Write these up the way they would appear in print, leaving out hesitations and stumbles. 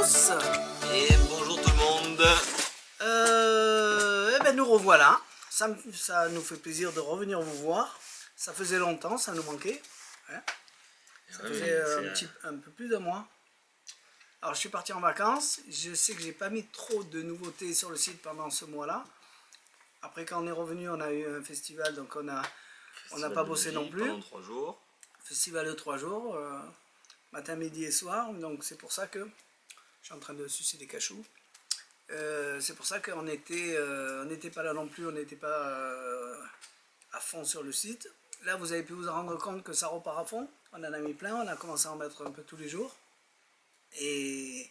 tous. Et bonjour tout le monde. Eh ben nous revoilà. Ça nous fait plaisir de revenir vous voir. Ça faisait longtemps, ça nous manquait. Hein, ça faisait un peu plus d'un mois. Alors je suis parti en vacances. Je sais que j'ai pas mis trop de nouveautés sur le site pendant ce mois-là. Après quand on est revenu, on a eu un festival, donc on n'a pas bossé non plus. Pendant 3 jours. Festival de 3 jours, matin, midi et soir. Donc c'est pour ça que je suis en train de sucer des cachous. C'est pour ça qu'on n'était pas là non plus, on n'était pas à fond sur le site. Là, vous avez pu vous rendre compte que ça repart à fond. On en a mis plein, on a commencé à en mettre un peu tous les jours. Et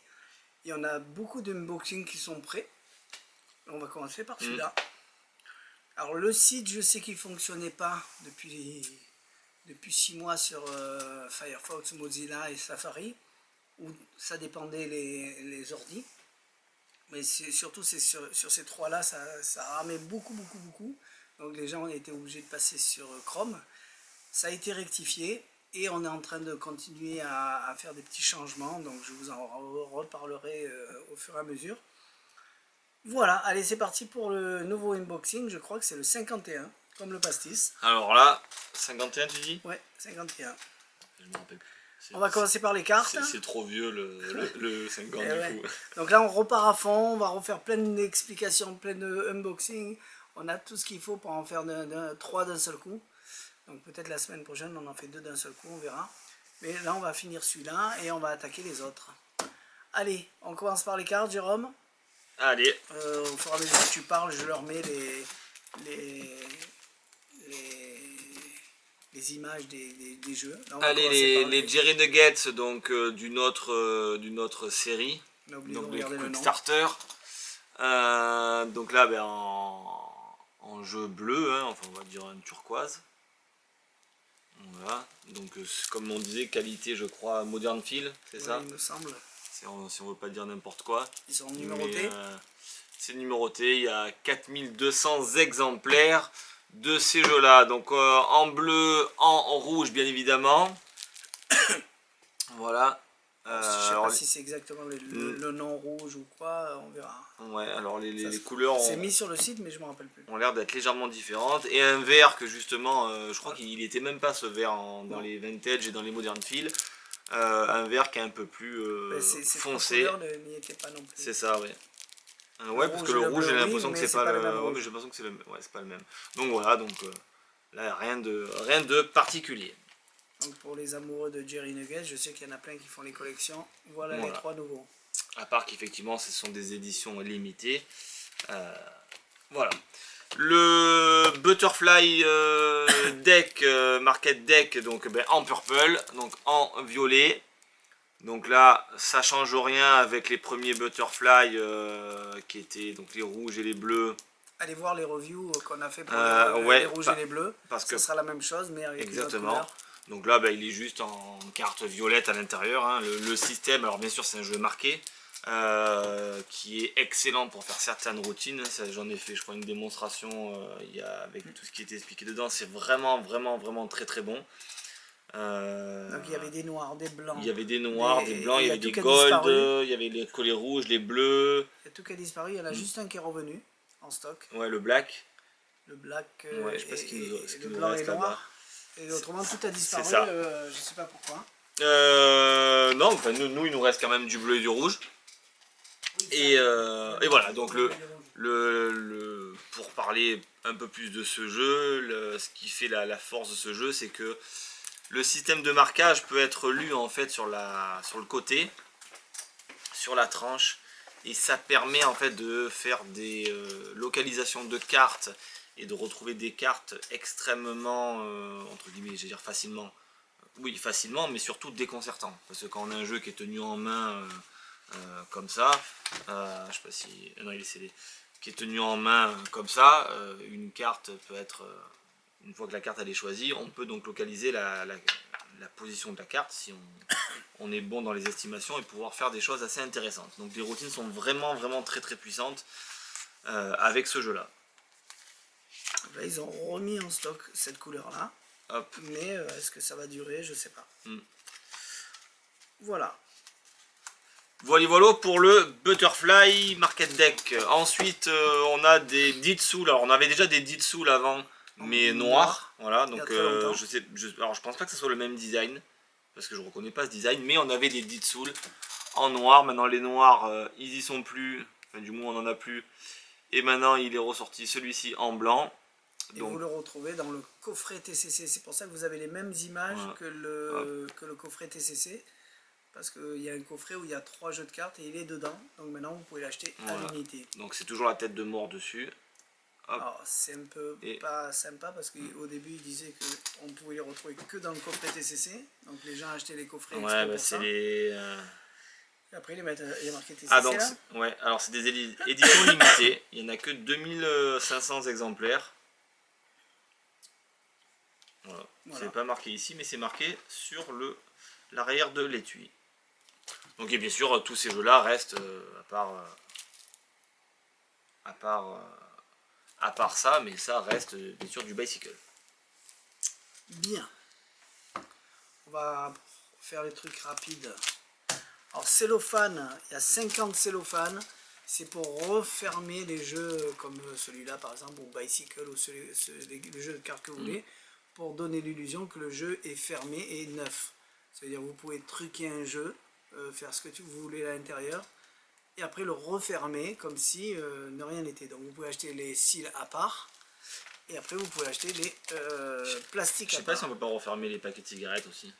il y en a beaucoup d'unboxings qui sont prêts. On va commencer par celui-là. Alors le site, je sais qu'il ne fonctionnait pas depuis 6 mois sur Firefox, Mozilla et Safari, où ça dépendait les ordis. Mais surtout sur ces trois-là, ça ramait beaucoup. Donc les gens ont été obligés de passer sur Chrome. Ça a été rectifié et on est en train de continuer à faire des petits changements. Donc je vous en reparlerai au fur et à mesure. Voilà, allez c'est parti pour le nouveau unboxing. Je crois que c'est le 51, comme le pastis. Alors là, 51 tu dis? Ouais, 51. Je me rappelle plus. On va commencer par les cartes. C'est trop vieux le 50 du coup. Donc là on repart à fond, on va refaire plein d'explications, plein de unboxing. On a tout ce qu'il faut pour en faire 3 d'un seul coup. Donc peut-être la semaine prochaine on en fait 2 d'un seul coup, on verra. Mais là on va finir celui-là et on va attaquer les autres. Allez, on commence par les cartes, Jérôme. Allez. Au fur et à mesure que tu parles, je leur mets les images des jeux. Là, allez, les Jerry Nuggets donc d'une autre série, donc les Quick Starter. Donc là ben, en jeu bleu, hein, enfin on va dire un turquoise. Voilà, donc comme on disait, qualité je crois Modern Feel, c'est ça? Il me semble. Si on veut pas dire n'importe quoi. Ils sont numérotés. C'est numéroté, il y a 4200 exemplaires de ces jeux là, donc en bleu, en rouge bien évidemment. Voilà. Je sais pas si c'est exactement le nom rouge ou quoi, on verra. Ouais, alors les couleurs c'est mis sur le site mais je me rappelle plus. Ont l'air d'être légèrement différentes. Et un vert que justement, je crois qu'il était même pas ce vert dans les vintage et dans les modern feel. Un vert qui est un peu plus foncé. C'est ça, ouais. Ouais, parce que le rouge, j'ai l'impression que c'est pas le même. Ouais, mais j'ai l'impression que c'est pas le même. Donc voilà, donc là, rien de particulier. Donc pour les amoureux de Jerry Nuggets, je sais qu'il y en a plein qui font les collections. Voilà les 3 nouveaux. À part qu'effectivement, ce sont des éditions limitées. Voilà. Le Butterfly deck, Market Deck, donc en purple, donc en violet. Donc là, ça change rien avec les premiers Butterfly qui étaient donc les rouges et les bleus. Allez voir les reviews qu'on a fait pour les rouges et les bleus. Parce que ça sera la même chose, mais avec exactement. Donc là, il est juste en carte violette à l'intérieur. Hein. Le système, alors bien sûr, c'est un jeu marqué. Qui est excellent pour faire certaines routines. J'en ai fait je crois une démonstration avec tout ce qui était expliqué dedans. C'est vraiment très bon. Donc il y avait des noirs, des blancs. Il y avait des noirs, des blancs, il y avait des gold, il y avait les collets rouges, les bleus. Il y a tout qui a disparu, il y en a juste un qui est revenu en stock. Ouais, le black. Le black ouais, je sais pas ce qu'il nous blanc reste et noir. Et autrement tout a disparu, je sais pas pourquoi. Non, enfin, nous il nous reste quand même du bleu et du rouge. Et voilà, donc pour parler un peu plus de ce jeu, ce qui fait la force de ce jeu, c'est que le système de marquage peut être lu en fait sur le côté, sur la tranche, et ça permet en fait de faire des localisations de cartes et de retrouver des cartes extrêmement, entre guillemets, je vais dire facilement, oui facilement, mais surtout déconcertant, parce que quand on a un jeu qui est tenu en main comme ça, je sais pas si, non il est scellé, qui est tenu en main comme ça, une carte peut être, une fois que la carte elle est choisie, on peut donc localiser la position de la carte si on est bon dans les estimations et pouvoir faire des choses assez intéressantes. Donc les routines sont vraiment très puissantes avec ce jeu là. Là ils ont remis en stock cette couleur là. Hop. Mais est-ce que ça va durer, je sais pas. Voilà. Voilà pour le Butterfly Market Deck. Ensuite, on a des Ditsoul. Alors, on avait déjà des Ditsoul avant, mais noirs. Voilà, donc alors je pense pas que ce soit le même design, parce que je reconnais pas ce design, mais on avait des Ditsoul en noir. Maintenant, les noirs, ils y sont plus. Enfin, du moins, on en a plus. Et maintenant, il est ressorti celui-ci en blanc. Et donc, vous le retrouvez dans le coffret TCC. C'est pour ça que vous avez les mêmes images que le coffret TCC. Parce qu'il y a un coffret où il y a 3 jeux de cartes et il est dedans. Donc maintenant, vous pouvez l'acheter à l'unité. Donc c'est toujours la tête de mort dessus. Alors c'est un peu pas sympa parce qu'au début, ils disaient qu'on pouvait les retrouver que dans le coffret TCC. Donc les gens achetaient les coffrets exprès pour ça. Et après, il y a marqué TCC là. Alors c'est des éditions limitées. Il n'y en a que 2500 exemplaires. Voilà. C'est pas marqué ici, mais c'est marqué sur l'arrière de l'étui. Donc et bien sûr, tous ces jeux-là restent, à part ça, mais ça reste bien sûr du bicycle. Bien. On va faire les trucs rapides. Alors cellophane, il y a 50 cellophane. C'est pour refermer les jeux comme celui-là par exemple, ou bicycle, ou le jeu de cartes que vous voulez, pour donner l'illusion que le jeu est fermé et neuf. C'est-à-dire vous pouvez truquer un jeu, faire ce que vous voulez à l'intérieur, et après le refermer comme si ne rien n'était. Donc vous pouvez acheter les cils à part, et après vous pouvez acheter les plastiques à part. Je sais pas si on peut pas refermer les paquets de cigarettes aussi.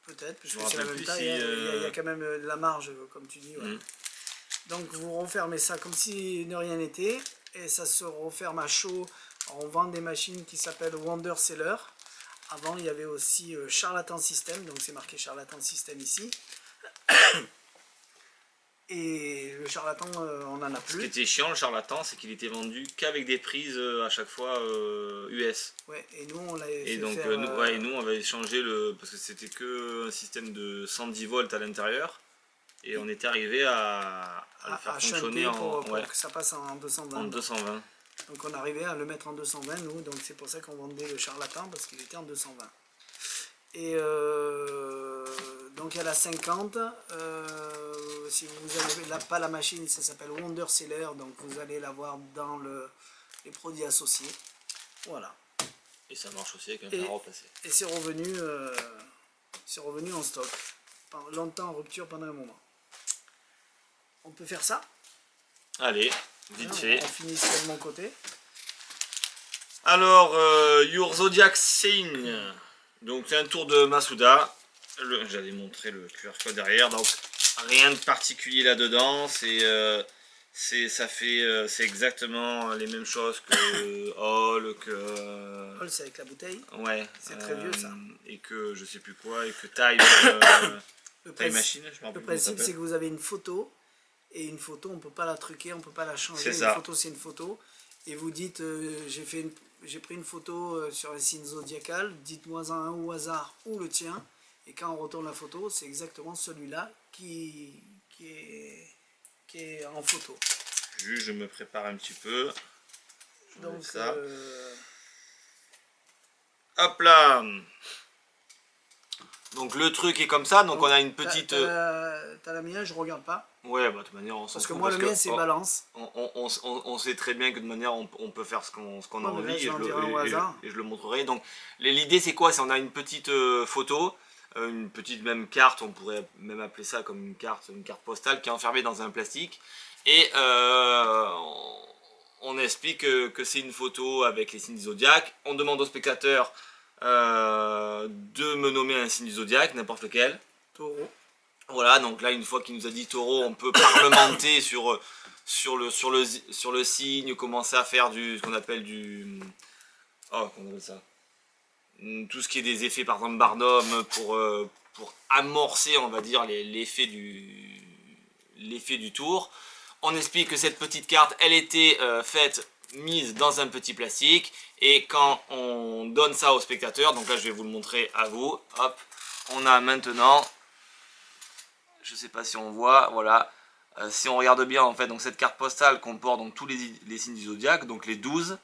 Peut-être, parce que c'est la même taille, il y a quand même de la marge, comme tu dis. Ouais. Donc vous refermez ça comme si ne rien n'était, et ça se referme à chaud. Alors, on vend des machines qui s'appellent Wonder Seller. Avant, il y avait aussi Charlatan System, donc c'est marqué Charlatan System ici. Et le Charlatan, on n'en a plus. Ce qui était chiant, le Charlatan, c'est qu'il était vendu qu'avec des prises à chaque fois US. Ouais, et nous, on l'avait fait donc, faire... nous, on avait changé parce que c'était que un système de 110 volts à l'intérieur. Et on était arrivé à le faire fonctionner pour que ça passe en 220. En 220. Donc on arrivait à le mettre en 220 nous, donc c'est pour ça qu'on vendait le Charlatan parce qu'il était en 220. Et donc il y a la 50, si vous n'avez pas la machine, ça s'appelle Wonder Seller, donc vous allez l'avoir dans les produits associés. Voilà. Et ça marche aussi avec un fer à repasser. Et c'est revenu en stock. Longtemps en rupture pendant un moment. On peut faire ça? Allez, vite fait. On finit sur mon côté. Alors, Your Zodiac Sign. Donc c'est un tour de Masuda. J'allais montrer le QR code derrière. Donc rien de particulier là-dedans. C'est exactement les mêmes choses que Hall, que... Hall, c'est avec la bouteille. Ouais. C'est très vieux ça. Et que je sais plus quoi, et que Time, Time Machine. Le principe c'est que vous avez une photo. Et une photo, on ne peut pas la truquer, on ne peut pas la changer. Une photo, c'est une photo. Et vous dites, j'ai pris une photo sur un signe zodiacal, dites-moi un au hasard ou le tien. Et quand on retourne la photo, c'est exactement celui-là qui est en photo. Juste, je me prépare un petit peu. Donc, ça. Hop là. Donc le truc est comme ça, donc on a une petite... T'as la mienne, je regarde pas. Ouais, bah de toute manière on s'en fout. Parce que moi le mien c'est balance. On sait très bien que de manière on peut faire ce qu'on a envie, et je le montrerai. Donc l'idée c'est quoi? C'est on a une petite photo, une petite même carte, on pourrait même appeler ça comme une carte postale qui est enfermée dans un plastique. Et on explique que c'est une photo avec les signes du zodiaque. On demande au spectateur de me nommer un signe du zodiaque, n'importe lequel. Taureau. Voilà, donc là une fois qu'il nous a dit taureau, on peut parlementer sur le signe, commencer à faire ce qu'on appelle du... Oh, comment on appelle ça? Tout ce qui est des effets par exemple Barnum pour amorcer, on va dire, l'effet du tour. On explique que cette petite carte, elle était mise dans un petit plastique, et quand on donne ça au spectateur, donc là je vais vous le montrer à vous, hop, on a maintenant, je sais pas si on voit, voilà, si on regarde bien en fait, donc cette carte postale comporte donc tous les signes du zodiaque, donc les 12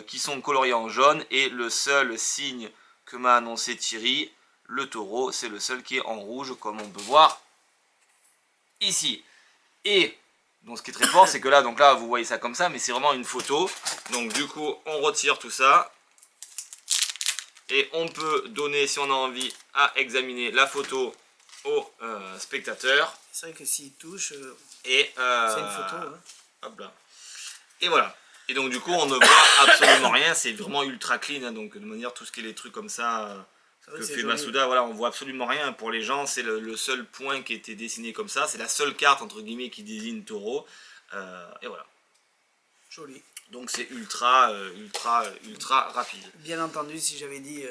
qui sont coloriés en jaune, et le seul signe que m'a annoncé Thierry, le taureau, c'est le seul qui est en rouge, comme on peut voir ici. Et donc ce qui est très fort, c'est que là, vous voyez ça comme ça, mais c'est vraiment une photo. Donc du coup, on retire tout ça. Et on peut donner, si on a envie, à examiner la photo au spectateur. C'est vrai que s'il touche, et c'est une photo. Hein. Hop là. Et voilà. Et donc du coup, on ne voit absolument rien. C'est vraiment ultra clean. Hein, donc de manière, tout ce qui est les trucs comme ça que fait Masuda, voilà, on voit absolument rien. Pour les gens, c'est le seul point qui était dessiné comme ça. C'est la seule carte, entre guillemets, qui désigne Taureau. Et voilà. Joli. Donc c'est ultra rapide. Bien entendu, si j'avais dit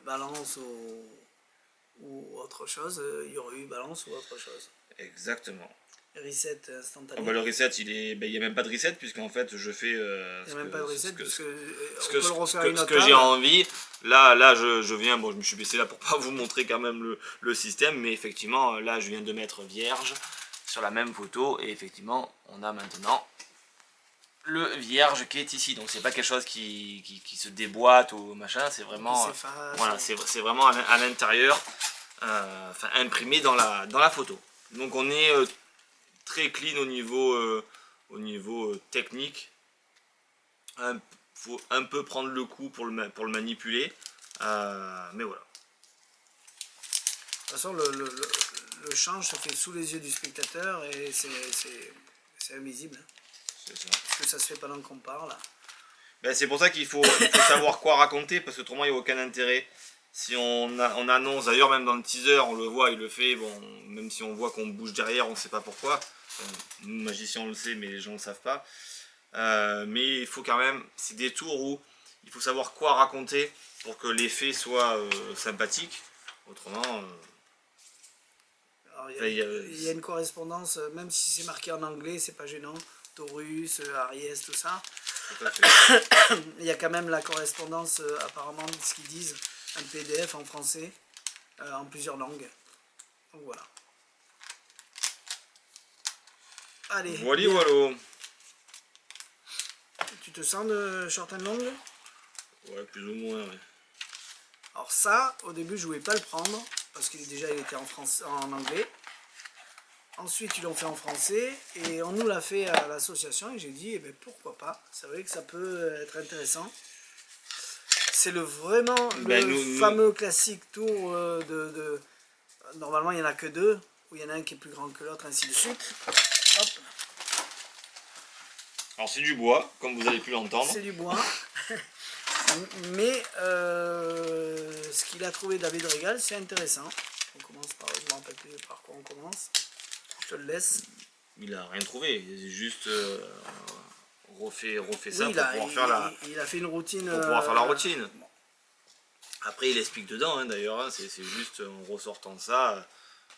balance ou autre chose, il y aurait eu balance ou autre chose. Exactement. Reset instantané. Oh bah le reset, il n'y a même pas de reset, puisqu'en fait je fais il n'y a même pas de reset, ce que j'ai envie. Là je viens, bon je me suis baissé là pour pas vous montrer quand même le système, mais effectivement là je viens de mettre vierge sur la même photo, et effectivement on a maintenant le vierge qui est ici. Donc c'est pas quelque chose qui se déboîte ou machin, c'est vraiment voilà, c'est vraiment à l'intérieur, enfin imprimé dans la photo. Donc on est très clean au niveau technique. Faut un peu prendre le coup pour le manipuler, mais voilà. De toute façon, le change se fait sous les yeux du spectateur et c'est invisible. C'est ça. Parce que ça se fait pendant qu'on parle. Ben, c'est pour ça qu'il faut savoir quoi raconter, parce que autrement il n'y a aucun intérêt. Si on annonce, d'ailleurs même dans le teaser, on le voit, il le fait, bon, même si on voit qu'on bouge derrière, on ne sait pas pourquoi. Nous, magiciens, on le sait, mais les gens ne le savent pas. Mais il faut quand même, c'est des tours où il faut savoir quoi raconter pour que l'effet soit sympathique. Autrement... Alors, il y a une correspondance, même si c'est marqué en anglais, c'est pas gênant. Taurus, Aries, tout ça. Tout à fait. Il y a quand même la correspondance, apparemment, de ce qu'ils disent, un PDF en français, en plusieurs langues. Donc voilà. Allez. Voilà. Tu te sens de short and long? Ouais, plus ou moins, ouais. Alors ça, au début, je voulais pas le prendre, parce qu'il était en anglais. Ensuite, ils l'ont fait en français, et on nous l'a fait à l'association, et j'ai dit, eh ben, pourquoi pas. C'est vrai que ça peut être intéressant. C'est vraiment le fameux classique tour Normalement, il n'y en a que deux, où il y en a un qui est plus grand que l'autre, ainsi de suite. Hop. Alors c'est du bois, comme vous avez pu l'entendre. C'est du bois. Mais ce qu'il a trouvé David Régal, c'est intéressant. On commence par... Je ne me rappelle plus par quoi on commence. Je te le laisse. Il a rien trouvé, il a juste refait ça oui, pour pouvoir faire la... Il a fait une routine... Pour pouvoir faire la routine. Après il explique dedans hein, d'ailleurs, hein, c'est juste en ressortant ça...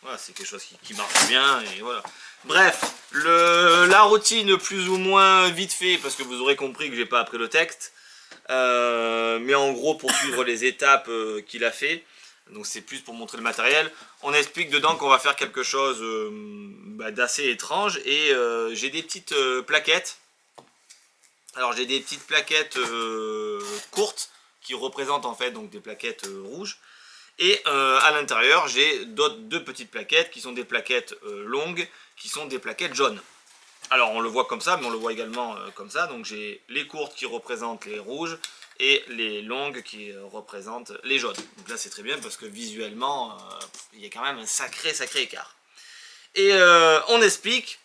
Voilà, c'est quelque chose qui marche bien et voilà. Bref, la routine plus ou moins vite fait, parce que vous aurez compris que j'ai pas appris le texte. Mais en gros pour suivre les étapes qu'il a fait. Donc c'est plus pour montrer le matériel. On explique dedans qu'on va faire quelque chose d'assez étrange. Et j'ai des petites plaquettes. Alors j'ai des petites plaquettes courtes qui représentent en fait donc des plaquettes rouges. Et à l'intérieur, j'ai deux petites plaquettes qui sont des plaquettes longues, qui sont des plaquettes jaunes. Alors on le voit comme ça, mais on le voit également comme ça. Donc j'ai les courtes qui représentent les rouges et les longues qui représentent les jaunes. Donc là c'est très bien parce que visuellement, il y a quand même un sacré écart. Et on explique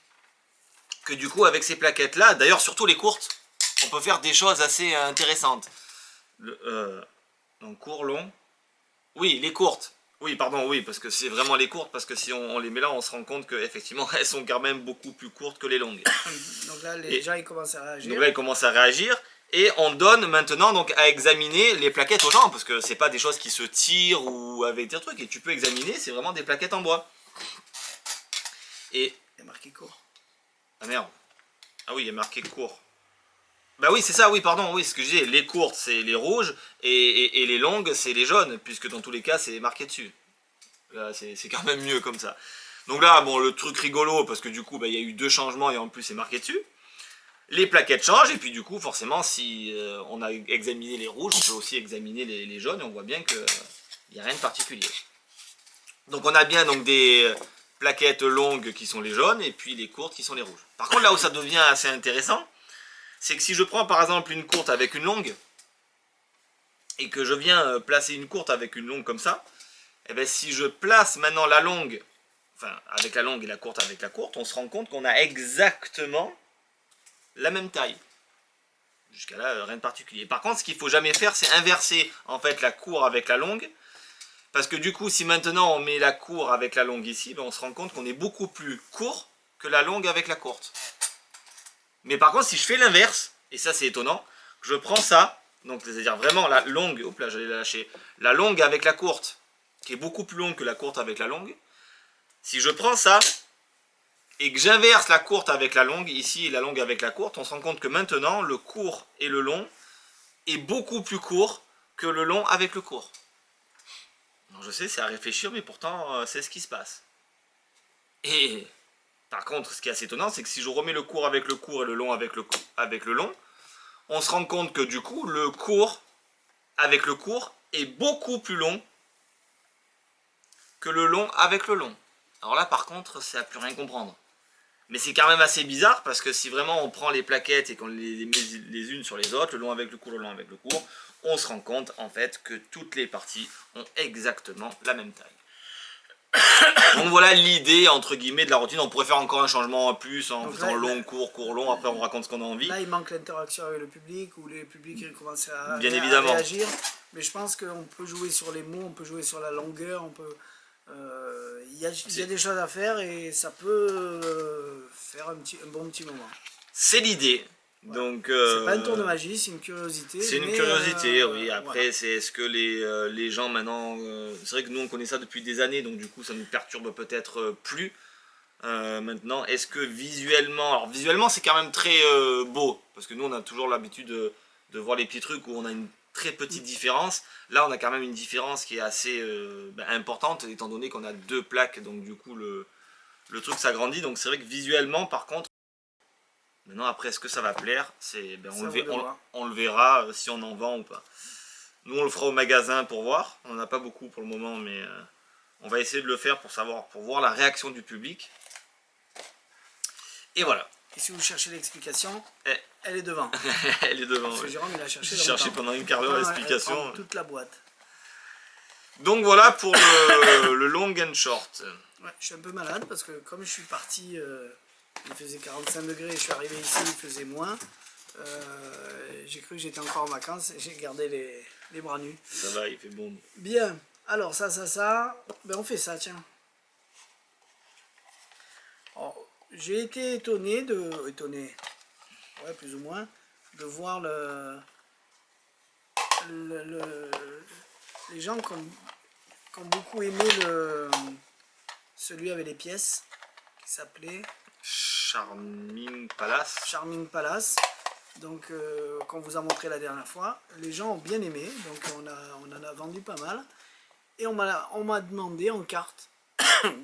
que du coup avec ces plaquettes là, d'ailleurs surtout les courtes, on peut faire des choses assez intéressantes. Donc court, long... Oui, les courtes. Oui, pardon, oui, parce que c'est vraiment les courtes, parce que si on les met là, on se rend compte qu'effectivement, elles sont quand même beaucoup plus courtes que les longues. Donc là, les gens, ils commencent à réagir. Donc là, ils commencent à réagir, et on donne maintenant donc à examiner les plaquettes aux gens, parce que c'est pas des choses qui se tirent ou avec des trucs, et tu peux examiner, c'est vraiment des plaquettes en bois. Et... Il y a marqué court. Ah merde. Ah oui, il y a marqué court. Bah oui, c'est ça, oui, pardon, oui, ce que je disais, les courtes, c'est les rouges, et les longues, c'est les jaunes, puisque dans tous les cas, c'est marqué dessus. Là, c'est quand même mieux comme ça. Donc là, bon, le truc rigolo, parce que du coup, bah, il y a eu 2 changements, et en plus, c'est marqué dessus. Les plaquettes changent, et puis du coup, forcément, si on a examiné les rouges, on peut aussi examiner les jaunes, et on voit bien qu'il n'y a rien de particulier. Donc on a bien donc des plaquettes longues qui sont les jaunes et puis les courtes qui sont les rouges. Par contre, là où ça devient assez intéressant, c'est que si je prends par exemple une courte avec une longue et que je viens placer une courte avec une longue comme ça, et bien si je place maintenant la longue, enfin avec la longue et la courte avec la courte, on se rend compte qu'on a exactement la même taille. Jusqu'à là, rien de particulier. Par contre, ce qu'il ne faut jamais faire, c'est inverser en fait la courte avec la longue. Parce que du coup, si maintenant on met la courte avec la longue ici, ben on se rend compte qu'on est beaucoup plus court que la longue avec la courte. Mais par contre, si je fais l'inverse, et ça c'est étonnant, je prends ça, donc c'est-à-dire vraiment la longue, hop là j'allais la lâcher, la longue avec la courte, qui est beaucoup plus longue que la courte avec la longue, si je prends ça, et que j'inverse la courte avec la longue, ici et la longue avec la courte, on se rend compte que maintenant, le court et le long est beaucoup plus court que le long avec le court. Donc je sais, c'est à réfléchir, mais pourtant, c'est ce qui se passe. Et par contre, ce qui est assez étonnant, c'est que si je remets le court avec le court et le long avec le long, on se rend compte que du coup, le court avec le court est beaucoup plus long que le long avec le long. Alors là, par contre, c'est à plus rien comprendre. Mais c'est quand même assez bizarre parce que si vraiment on prend les plaquettes et qu'on les met les unes sur les autres, le long avec le court, le long avec le court, on se rend compte en fait que toutes les parties ont exactement la même taille. Donc voilà l'idée entre guillemets de la routine. On pourrait faire encore un changement en plus en Donc faisant là, long, court, court, long. Après on raconte ce qu'on a envie. Là, il manque l'interaction avec le public ou les publics commencent à Bien évidemment. réagir. Mais je pense qu'on peut jouer sur les mots, on peut jouer sur la longueur, on peut. Il y a des choses à faire et ça peut faire un bon petit moment. C'est l'idée. Voilà. Donc, c'est pas un tour de magie, c'est une curiosité. C'est une curiosité, oui. Après, voilà. c'est est-ce que les gens maintenant... c'est vrai que nous, on connaît ça depuis des années, donc du coup, ça nous perturbe peut-être plus. Maintenant, est-ce que visuellement... Alors, visuellement, c'est quand même très beau, parce que nous, on a toujours l'habitude de voir les petits trucs où on a une très petite différence. Là, on a quand même une différence qui est assez importante, étant donné qu'on a deux plaques, donc du coup, le truc s'agrandit. Donc, c'est vrai que visuellement, par contre, maintenant, après, est-ce que ça va plaire? On le verra si on en vend ou pas. Nous, on le fera au magasin pour voir. On n'en a pas beaucoup pour le moment, mais on va essayer de le faire pour voir la réaction du public. Et voilà. Et si vous cherchez l'explication, elle est devant. Elle est devant. Parce que Jérôme, il a cherché pendant une quart d'heure l'explication. Toute la boîte. Donc voilà pour le long and short. Ouais, je suis un peu malade parce que comme je suis parti... il faisait 45 degrés, je suis arrivé ici, il faisait moins. J'ai cru que j'étais encore en vacances et j'ai gardé les bras nus. Ça va, il fait bon. Bien, alors ça, ben on fait ça, tiens. J'ai été étonné, ouais, plus ou moins, de voir les gens qui ont beaucoup aimé celui avec les pièces, qui s'appelait... Charming Palace. Charming Palace, donc qu'on vous a montré la dernière fois. Les gens ont bien aimé, donc on en a vendu pas mal. Et on m'a demandé en carte.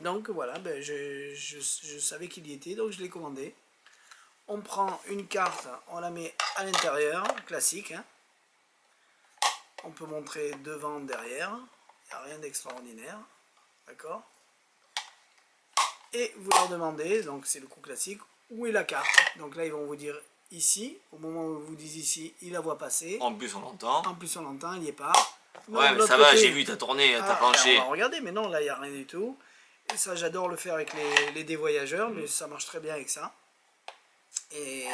Donc voilà, ben je savais qu'il y était, donc je l'ai commandé. On prend une carte, on la met à l'intérieur, classique. Hein. On peut montrer devant, derrière. Il n'y a rien d'extraordinaire. D'accord? Et vous leur demandez, donc c'est le coup classique, où est la carte? Donc là, ils vont vous dire ici. Au moment où vous dites ici, ils la voient passer. En plus, on l'entend. En plus, on l'entend, il n'y est pas. Non, ouais, mais ça va, j'ai vu, t'as tourné, t'as penché. On va regarder, mais non, là, il n'y a rien du tout. Et ça, j'adore le faire avec les dévoyageurs, mais ça marche très bien avec ça. Et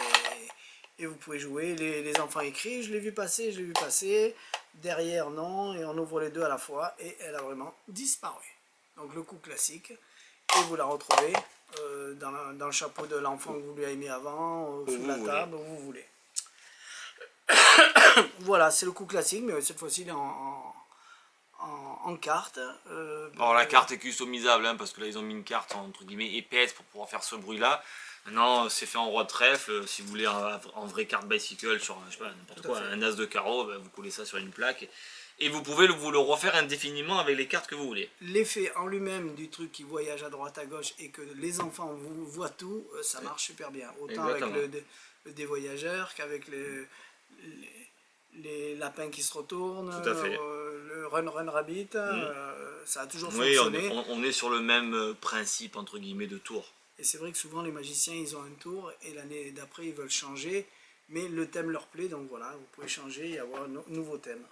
vous pouvez jouer. Les enfants écrivent, je l'ai vu passer. Derrière, non. Et on ouvre les deux à la fois. Et elle a vraiment disparu. Donc, le coup classique. Et vous la retrouvez dans le chapeau de l'enfant que vous lui avez mis avant, sous la table, où vous voulez. Voilà, c'est le coup classique, mais cette fois-ci, il est en carte. Bon, la carte est customisable, hein, parce que là, ils ont mis une carte entre guillemets épaisse pour pouvoir faire ce bruit-là. Maintenant, c'est fait en roi de trèfle. Si vous voulez en vraie carte bicycle sur je sais pas, n'importe quoi, un as de carreau, ben, vous collez ça sur une plaque. Et vous pouvez vous le refaire indéfiniment avec les cartes que vous voulez. L'effet en lui-même du truc qui voyage à droite à gauche et que les enfants voient tout, ça marche super bien. Autant exactement. Avec le dévoyageur qu'avec les lapins qui se retournent, tout à fait. le run rabbit. ça a toujours Oui, fonctionné. on est sur le même principe, entre guillemets, de tour. Et c'est vrai que souvent les magiciens ils ont un tour et l'année d'après ils veulent changer, mais le thème leur plaît, donc voilà, vous pouvez changer et avoir un nouveau thème.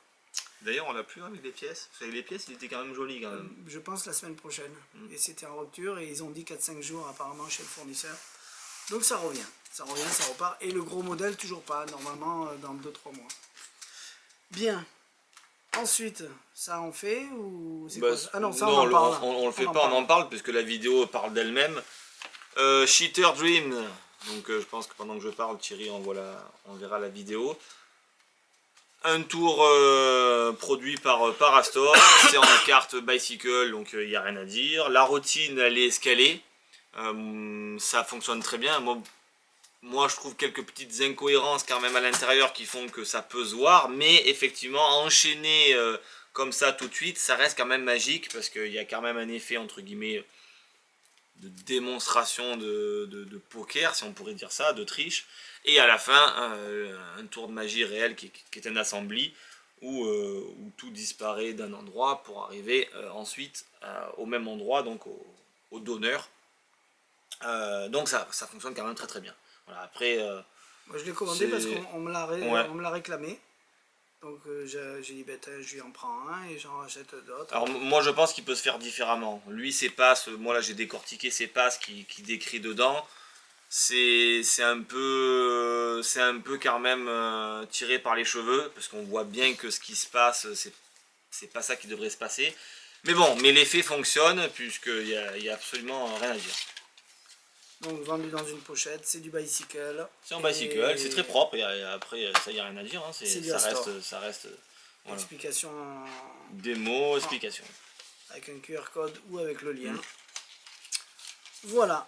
D'ailleurs, on l'a plus avec les pièces. Parce qu'avec les pièces, il était quand même joli quand même. Je pense la semaine prochaine. Et c'était en rupture et ils ont dit 4-5 jours apparemment chez le fournisseur. Donc ça revient, ça repart. Et le gros modèle toujours pas, normalement dans 2-3 mois. Bien. Ensuite, ça on fait ou c'est quoi ça? Ah non, ça on en parle. On le fait pas, on en parle puisque la vidéo parle d'elle-même. Cheater Dream. Donc je pense que pendant que je parle, Thierry enverra la vidéo. Un tour produit par Astor. C'est en carte bicycle, donc il n'y a rien à dire. La routine, elle est escalée. Ça fonctionne très bien. Moi, je trouve quelques petites incohérences quand même à l'intérieur qui font que ça peut se voir. Mais effectivement, enchaîner comme ça tout de suite, ça reste quand même magique parce qu'il y a quand même un effet, entre guillemets, de démonstration de poker, si on pourrait dire ça, de triche. Et à la fin, un tour de magie réel qui est un assembly où tout disparaît d'un endroit pour arriver ensuite au même endroit, donc au donneur. Donc ça fonctionne quand même très très bien. Voilà, après, moi je l'ai commandé parce qu'on me l'a réclamé. Donc j'ai dit, je lui en prends un et j'en rachète d'autres. Alors moi je pense qu'il peut se faire différemment. Lui ses passes, moi là j'ai décortiqué ses passes qui décrit dedans. C'est un peu quand même tiré par les cheveux parce qu'on voit bien que ce qui se passe c'est pas ça qui devrait se passer. Mais bon, mais l'effet fonctionne puisqu'il y a absolument rien à dire. Donc vendu dans une pochette, c'est du bicycle. C'est en bicycle, c'est très propre et après ça y a rien à dire. Hein. Ça reste voilà. Explication. Démo, explication. Avec un QR code ou avec le lien. Voilà.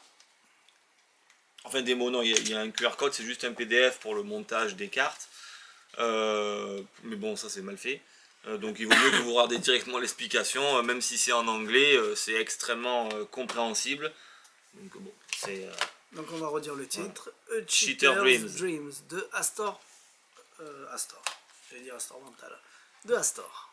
Enfin démo non, il y a un QR code, c'est juste un PDF pour le montage des cartes. Mais bon, ça c'est mal fait. Donc il vaut mieux que vous regardez directement l'explication, même si c'est en anglais, c'est extrêmement compréhensible. Donc bon, c'est... Donc on va redire le titre. Voilà. Cheater Dreams de Astor. J'allais dire Astor Mental. De Astor.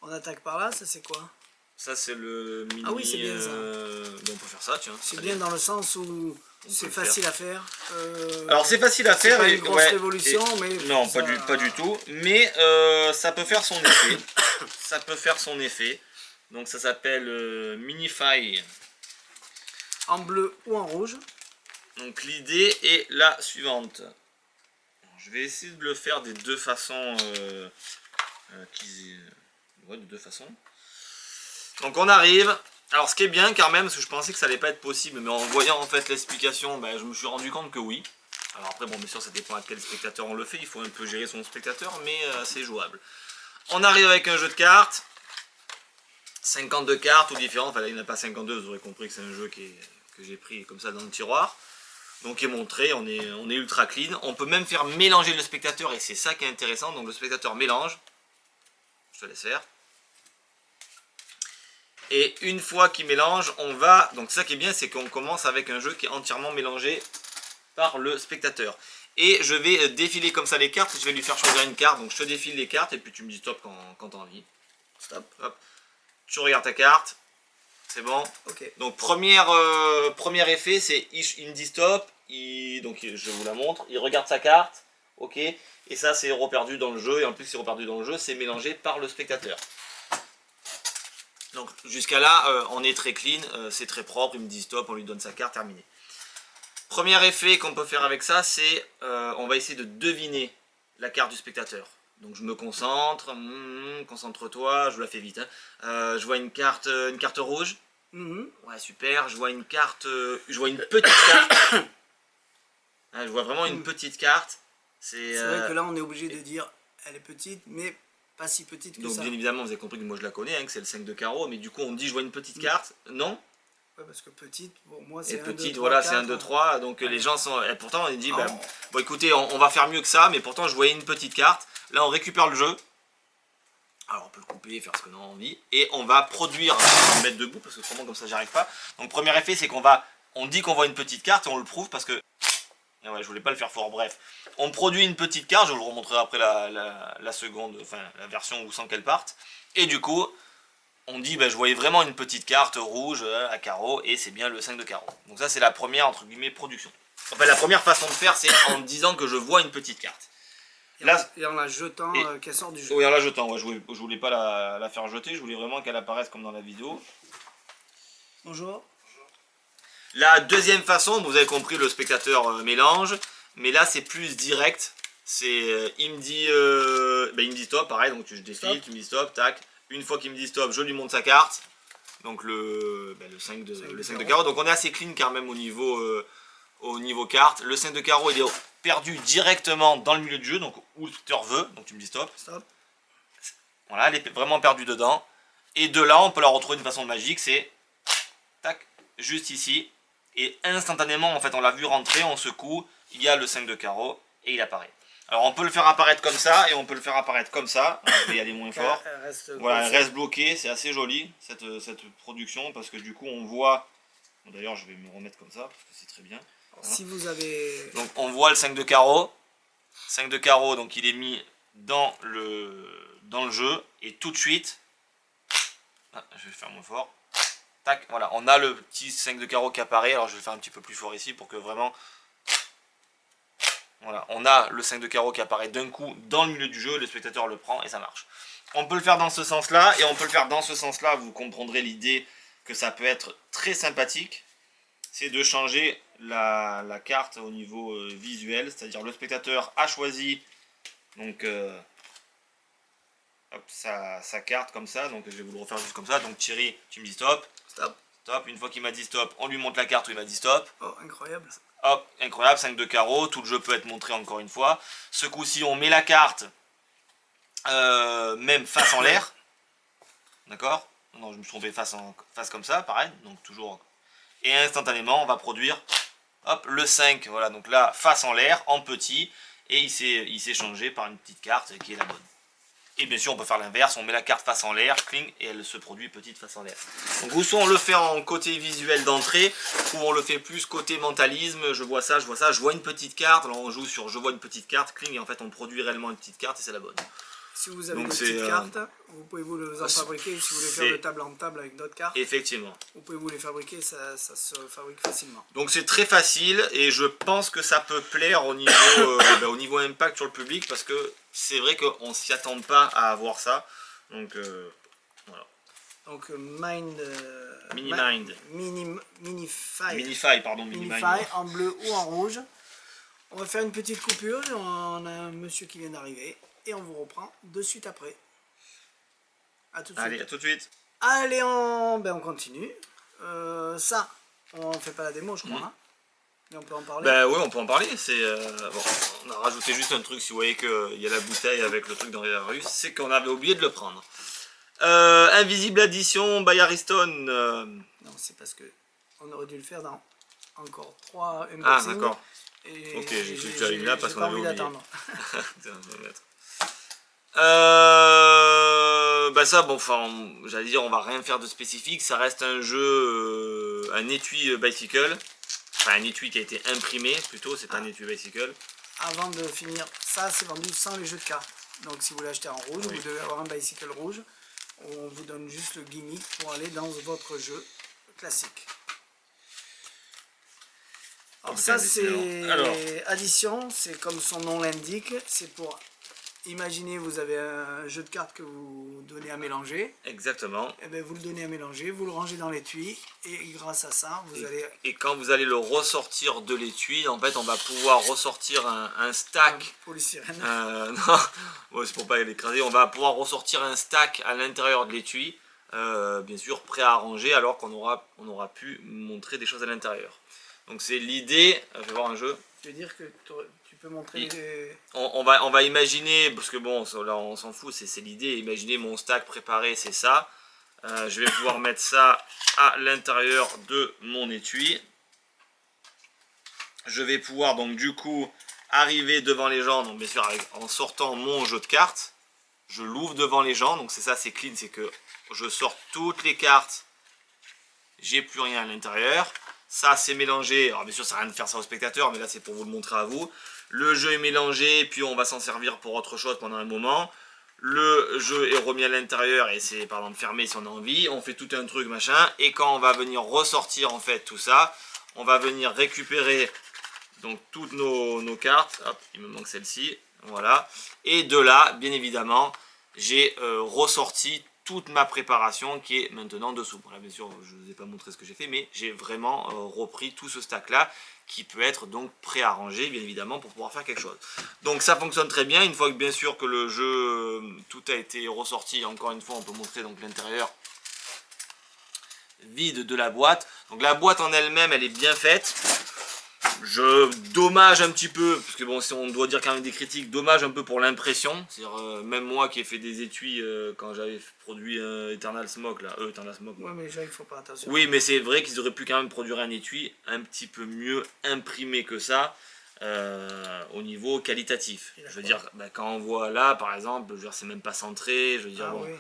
On attaque par là, ça c'est quoi? Ça c'est le mini... Ah oui, c'est bien ça. On peut faire ça, tiens. C'est bien dans le sens où c'est facile à faire. Alors c'est facile à faire. C'est pas une grosse révolution, mais... Non, ça... pas du tout. Mais ça peut faire son effet. Ça peut faire son effet. Donc ça s'appelle Minify. En bleu ou en rouge. Donc l'idée est la suivante. Je vais essayer de le faire des deux façons. De deux façons. Donc on arrive. Alors ce qui est bien quand même, parce que je pensais que ça allait pas être possible, mais en voyant en fait l'explication, je me suis rendu compte que oui. Alors après bon, bien sûr ça dépend à quel spectateur on le fait, il faut un peu gérer son spectateur, mais c'est jouable. On arrive avec un jeu de cartes. 52 cartes ou différentes, enfin là il n'y en a pas 52, vous aurez compris que c'est un jeu que j'ai pris comme ça dans le tiroir. Donc il est montré, on est ultra clean. On peut même faire mélanger le spectateur et c'est ça qui est intéressant. Donc le spectateur mélange. Je te laisse faire. Et une fois qu'il mélange, on va... Donc ça qui est bien, c'est qu'on commence avec un jeu qui est entièrement mélangé par le spectateur. Et je vais défiler comme ça les cartes, je vais lui faire choisir une carte. Donc je te défile les cartes et puis tu me dis stop quand tu as envie. Stop, hop. Tu regardes ta carte. C'est bon. Okay. Donc premier effet, c'est il me dit stop, donc je vous la montre, il regarde sa carte, ok, et ça c'est héros perdu dans le jeu, et en plus héros perdu dans le jeu, c'est mélangé par le spectateur. Donc jusqu'à là, on est très clean, c'est très propre, il me dit stop, on lui donne sa carte, terminé. Premier effet qu'on peut faire avec ça, c'est on va essayer de deviner la carte du spectateur. Donc je me concentre, concentre-toi, je vous la fais vite. Hein. Je vois une carte rouge. Ouais, super. Je vois une carte, je vois une petite carte. Je vois vraiment une petite carte. C'est vrai que là on est obligé de dire, elle est petite, mais pas si petite que donc, ça. Donc bien évidemment, vous avez compris que moi je la connais, hein, que c'est le 5 de carreau, mais du coup on dit je vois une petite carte, non? Ouais, parce que petite, pour moi c'est 1, 2, 3, petite, voilà, c'est 1, 2, 3, donc les gens sont... Et pourtant on dit, bon écoutez, on va faire mieux que ça, mais pourtant je voyais une petite carte. Là on récupère le jeu. Alors on peut le couper, faire ce qu'on a envie. Et on va produire, on va me mettre debout, parce que autrement comme ça j'y arrive pas. Donc premier effet c'est on dit qu'on voit une petite carte et on le prouve parce que... Et ouais, je voulais pas le faire fort, bref. On produit une petite carte, je vous le remontrerai après la seconde, enfin la version où sans qu'elle parte. Et du coup... on dit, je voyais vraiment une petite carte rouge à carreaux, et c'est bien le 5 de carreau. Donc ça, c'est la première, entre guillemets, production. Enfin, la première façon de faire, c'est en disant que je vois une petite carte. Et en la jetant qu'elle sort du jeu. Oui, en la jetant, ouais, je voulais pas la faire jeter, je voulais vraiment qu'elle apparaisse comme dans la vidéo. Bonjour. La deuxième façon, vous avez compris, le spectateur mélange, mais là c'est plus direct. C'est il me dit stop, pareil, donc je défile, tu me dis stop, tac. Une fois qu'il me dit stop, je lui montre sa carte. Donc le 5 de carreau. Donc on est assez clean quand même au niveau carte. Le 5 de carreau, il est perdu directement dans le milieu du jeu, donc où le spectateur veut. Donc tu me dis stop. Stop. Voilà, elle est vraiment perdue dedans. Et de là, on peut la retrouver d'une façon magique, c'est tac, juste ici. Et instantanément, en fait, on l'a vu rentrer, on secoue, il y a le 5 de carreau et il apparaît. Alors on peut le faire apparaître comme ça et on peut le faire apparaître comme ça. Je vais y aller moins fort. Voilà, elle reste bloquée, c'est assez joli cette production parce que du coup on voit. Bon, d'ailleurs, je vais me remettre comme ça parce que c'est très bien. Voilà. Si vous avez. Donc on voit le 5 de carreau. 5 de carreau, donc il est mis dans le jeu et tout de suite. Je vais faire moins fort. Tac, voilà, on a le petit 5 de carreau qui apparaît. Alors je vais faire un petit peu plus fort ici pour que vraiment. Voilà, on a le 5 de carreau qui apparaît d'un coup dans le milieu du jeu, le spectateur le prend et ça marche. On peut le faire dans ce sens-là, et on peut le faire dans ce sens-là, vous comprendrez l'idée que ça peut être très sympathique. C'est de changer la carte au niveau visuel, c'est-à-dire le spectateur a choisi donc sa carte comme ça, donc je vais vous le refaire juste comme ça. Donc Thierry, tu me dis stop. Stop. Stop. Une fois qu'il m'a dit stop, on lui montre la carte où il m'a dit stop. Oh, incroyable. Hop, incroyable, 5 de carreau, tout le jeu peut être montré encore une fois. Ce coup-ci, on met la carte même face en l'air. D'accord? Non, je me suis trompé, face comme ça, pareil. Donc toujours. Et instantanément, on va produire hop, le 5. Voilà, donc là, face en l'air, en petit. Et il s'est changé par une petite carte qui est la bonne. Et bien sûr, on peut faire l'inverse, on met la carte face en l'air, cling, et elle se produit petite face en l'air. Donc, ou soit on le fait en côté visuel d'entrée, ou on le fait plus côté mentalisme, je vois ça, je vois une petite carte, alors on joue sur je vois une petite carte, cling, et en fait on produit réellement une petite carte, et c'est la bonne. Si vous avez une petite carte, vous pouvez vous les en fabriquer, si vous voulez faire de table en table avec d'autres cartes. Effectivement. Vous pouvez vous les fabriquer, ça se fabrique facilement. Donc c'est très facile, et je pense que ça peut plaire au niveau impact sur le public, parce que c'est vrai qu'on ne s'y attend pas à avoir ça. Donc voilà. Donc Mind. Minify, pardon. Minify en bleu ou en rouge. On va faire une petite coupure. On a un monsieur qui vient d'arriver. Et on vous reprend de suite après. A tout de suite. Allez, à tout de suite. Allez, on continue. Ça, on ne fait pas la démo, je crois. Hein, mais on peut en parler. Ben oui, on peut en parler. Bon, on a rajouté juste un truc, si vous voyez qu'il y a la bouteille avec le truc dans la rue, c'est qu'on avait oublié de le prendre. Invisible Addition by Ariston. Non, c'est parce que on aurait dû le faire dans encore 3 unboxings. Ah, d'accord. Ok, j'ai allumé là parce qu'on avait oublié. D'attendre. Ça, bon, enfin, j'allais dire, on va rien faire de spécifique. Ça reste un jeu, un étui bicycle. Enfin, un étui qui a été imprimé plutôt, c'est pas un étui bicycle. Avant de finir, ça c'est vendu sans les jeux de cartes. Donc si vous l'achetez en rouge, vous devez avoir un bicycle rouge. On vous donne juste le gimmick pour aller dans votre jeu classique. Alors ça c'est addition, c'est comme son nom l'indique, c'est pour imaginer vous avez un jeu de cartes que vous donnez à mélanger. Exactement. Et bien vous le donnez à mélanger, vous le rangez dans l'étui et grâce à ça vous allez... Et quand vous allez le ressortir de l'étui, en fait on va pouvoir ressortir un stack. Polystyrène. Non, bon, c'est pour pas l'écraser, on va pouvoir ressortir un stack à l'intérieur de l'étui, bien sûr prêt à ranger alors qu'on aura pu montrer des choses à l'intérieur. Donc c'est l'idée, je vais voir un jeu. Tu veux dire que tu peux montrer les... on va imaginer, parce que bon, là on s'en fout, c'est l'idée, imaginer mon stack préparé, c'est ça. Je vais pouvoir mettre ça à l'intérieur de mon étui. Je vais pouvoir donc du coup arriver devant les gens, donc bien sûr en sortant mon jeu de cartes. Je l'ouvre devant les gens, donc c'est ça, c'est clean, c'est que je sors toutes les cartes, j'ai plus rien à l'intérieur. Ça c'est mélangé, alors bien sûr ça sert à rien de faire ça au spectateur, mais là c'est pour vous le montrer à vous. Le jeu est mélangé, puis on va s'en servir pour autre chose pendant un moment. le jeu est remis à l'intérieur et c'est par exemple fermé si on a envie, on fait tout un truc machin, et quand on va venir ressortir en fait tout ça, on va venir récupérer donc toutes nos cartes. Hop, il me manque celle-ci, voilà, et de là bien évidemment j'ai ressorti toute ma préparation qui est maintenant dessous. Bon, là bien sûr je ne vous ai pas montré ce que j'ai fait, mais j'ai vraiment repris tout ce stack là qui peut être donc préarrangé bien évidemment pour pouvoir faire quelque chose. Donc ça fonctionne très bien, une fois que bien sûr que le jeu tout a été ressorti. Encore une fois on peut montrer donc l'intérieur vide de la boîte. Donc la boîte en elle-même elle est bien faite. Je dommage un petit peu, parce que bon, si on doit dire quand même des critiques, dommage un peu pour l'impression. C'est-à-dire, même moi qui ai fait des étuis quand j'avais produit Eternal Smoke, là, Eternal Smoke. Ouais, mais les gens, il faut pas attention. Oui, mais c'est vrai qu'ils auraient pu quand même produire un étui un petit peu mieux imprimé que ça, au niveau qualitatif. Je veux dire, bah, quand on voit là, par exemple, c'est même pas centré, je veux dire, bon, oui.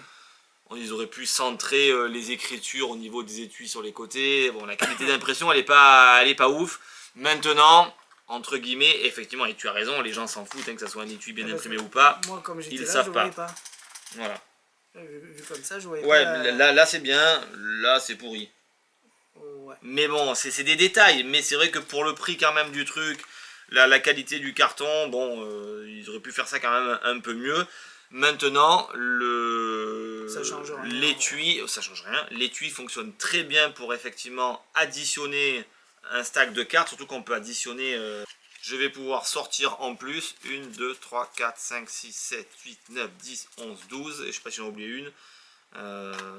Ils auraient pu centrer les écritures au niveau des étuis sur les côtés. Bon, la qualité d'impression, elle est pas ouf. Maintenant, entre guillemets, effectivement, et tu as raison, les gens s'en foutent, hein, que ça soit un étui bien imprimé ou pas. Moi, comme j'étais ils là, savent je pas. voyais pas. Voilà. Vu comme ça, je voyais ouais, pas. Ouais, là c'est bien, là c'est pourri. Ouais. Mais bon, c'est des détails, mais c'est vrai que pour le prix quand même du truc, la qualité du carton, bon, ils auraient pu faire ça quand même un peu mieux. Maintenant, l'étui, ça change rien. L'étui fonctionne très bien pour effectivement additionner un stack de cartes, surtout qu'on peut additionner. Je vais pouvoir sortir en plus 1, 2, 3, 4, 5, 6, 7, 8, 9, 10, 11, 12. Et je sais pas si j'en ai oublié une.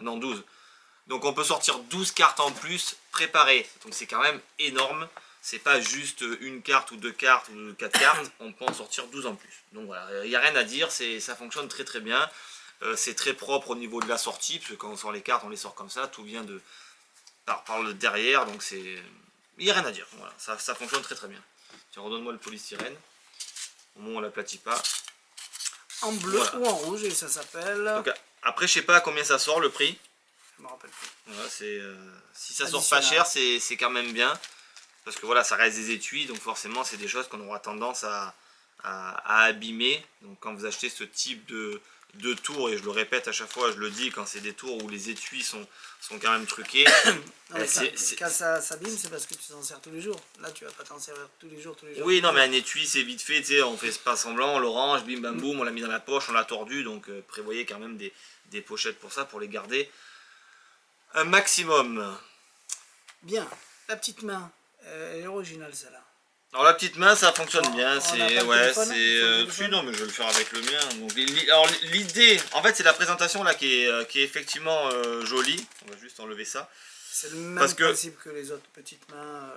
Non, 12. Donc on peut sortir 12 cartes en plus préparées. Donc c'est quand même énorme. C'est pas juste une carte ou deux cartes ou quatre cartes, on peut en sortir 12 en plus. Donc voilà, il n'y a rien à dire, ça fonctionne très très bien. C'est très propre au niveau de la sortie, parce que quand on sort les cartes, on les sort comme ça, tout vient par le derrière, donc il n'y a rien à dire. Voilà, ça fonctionne très très bien. Tiens, redonne-moi le polystyrène, au moins on l'aplatit pas. En bleu ou en rouge, et ça s'appelle... Donc, après, je sais pas à combien ça sort le prix. Je me rappelle plus. Voilà, si ça sort pas cher, c'est quand même bien. Parce que voilà, ça reste des étuis, donc forcément c'est des choses qu'on aura tendance à abîmer. Donc quand vous achetez ce type de tours, et je le répète à chaque fois, je le dis, quand c'est des tours où les étuis sont quand même truqués. Quand ça s'abîme, c'est parce que tu t'en sers tous les jours. Là, tu vas pas t'en servir tous les jours. Oui, non, mais un étui c'est vite fait, tu sais, on fait pas semblant, on le range, bim bam boum, on l'a mis dans la poche, on l'a tordu, donc prévoyez quand même des pochettes pour ça, pour les garder un maximum. Bien, la petite main. Elle est originale celle-là. Alors la petite main ça fonctionne bien, si non mais je vais le faire avec le mien. Donc, alors l'idée, en fait c'est la présentation là qui est effectivement jolie. On va juste enlever ça. C'est le même principe que les autres petites mains.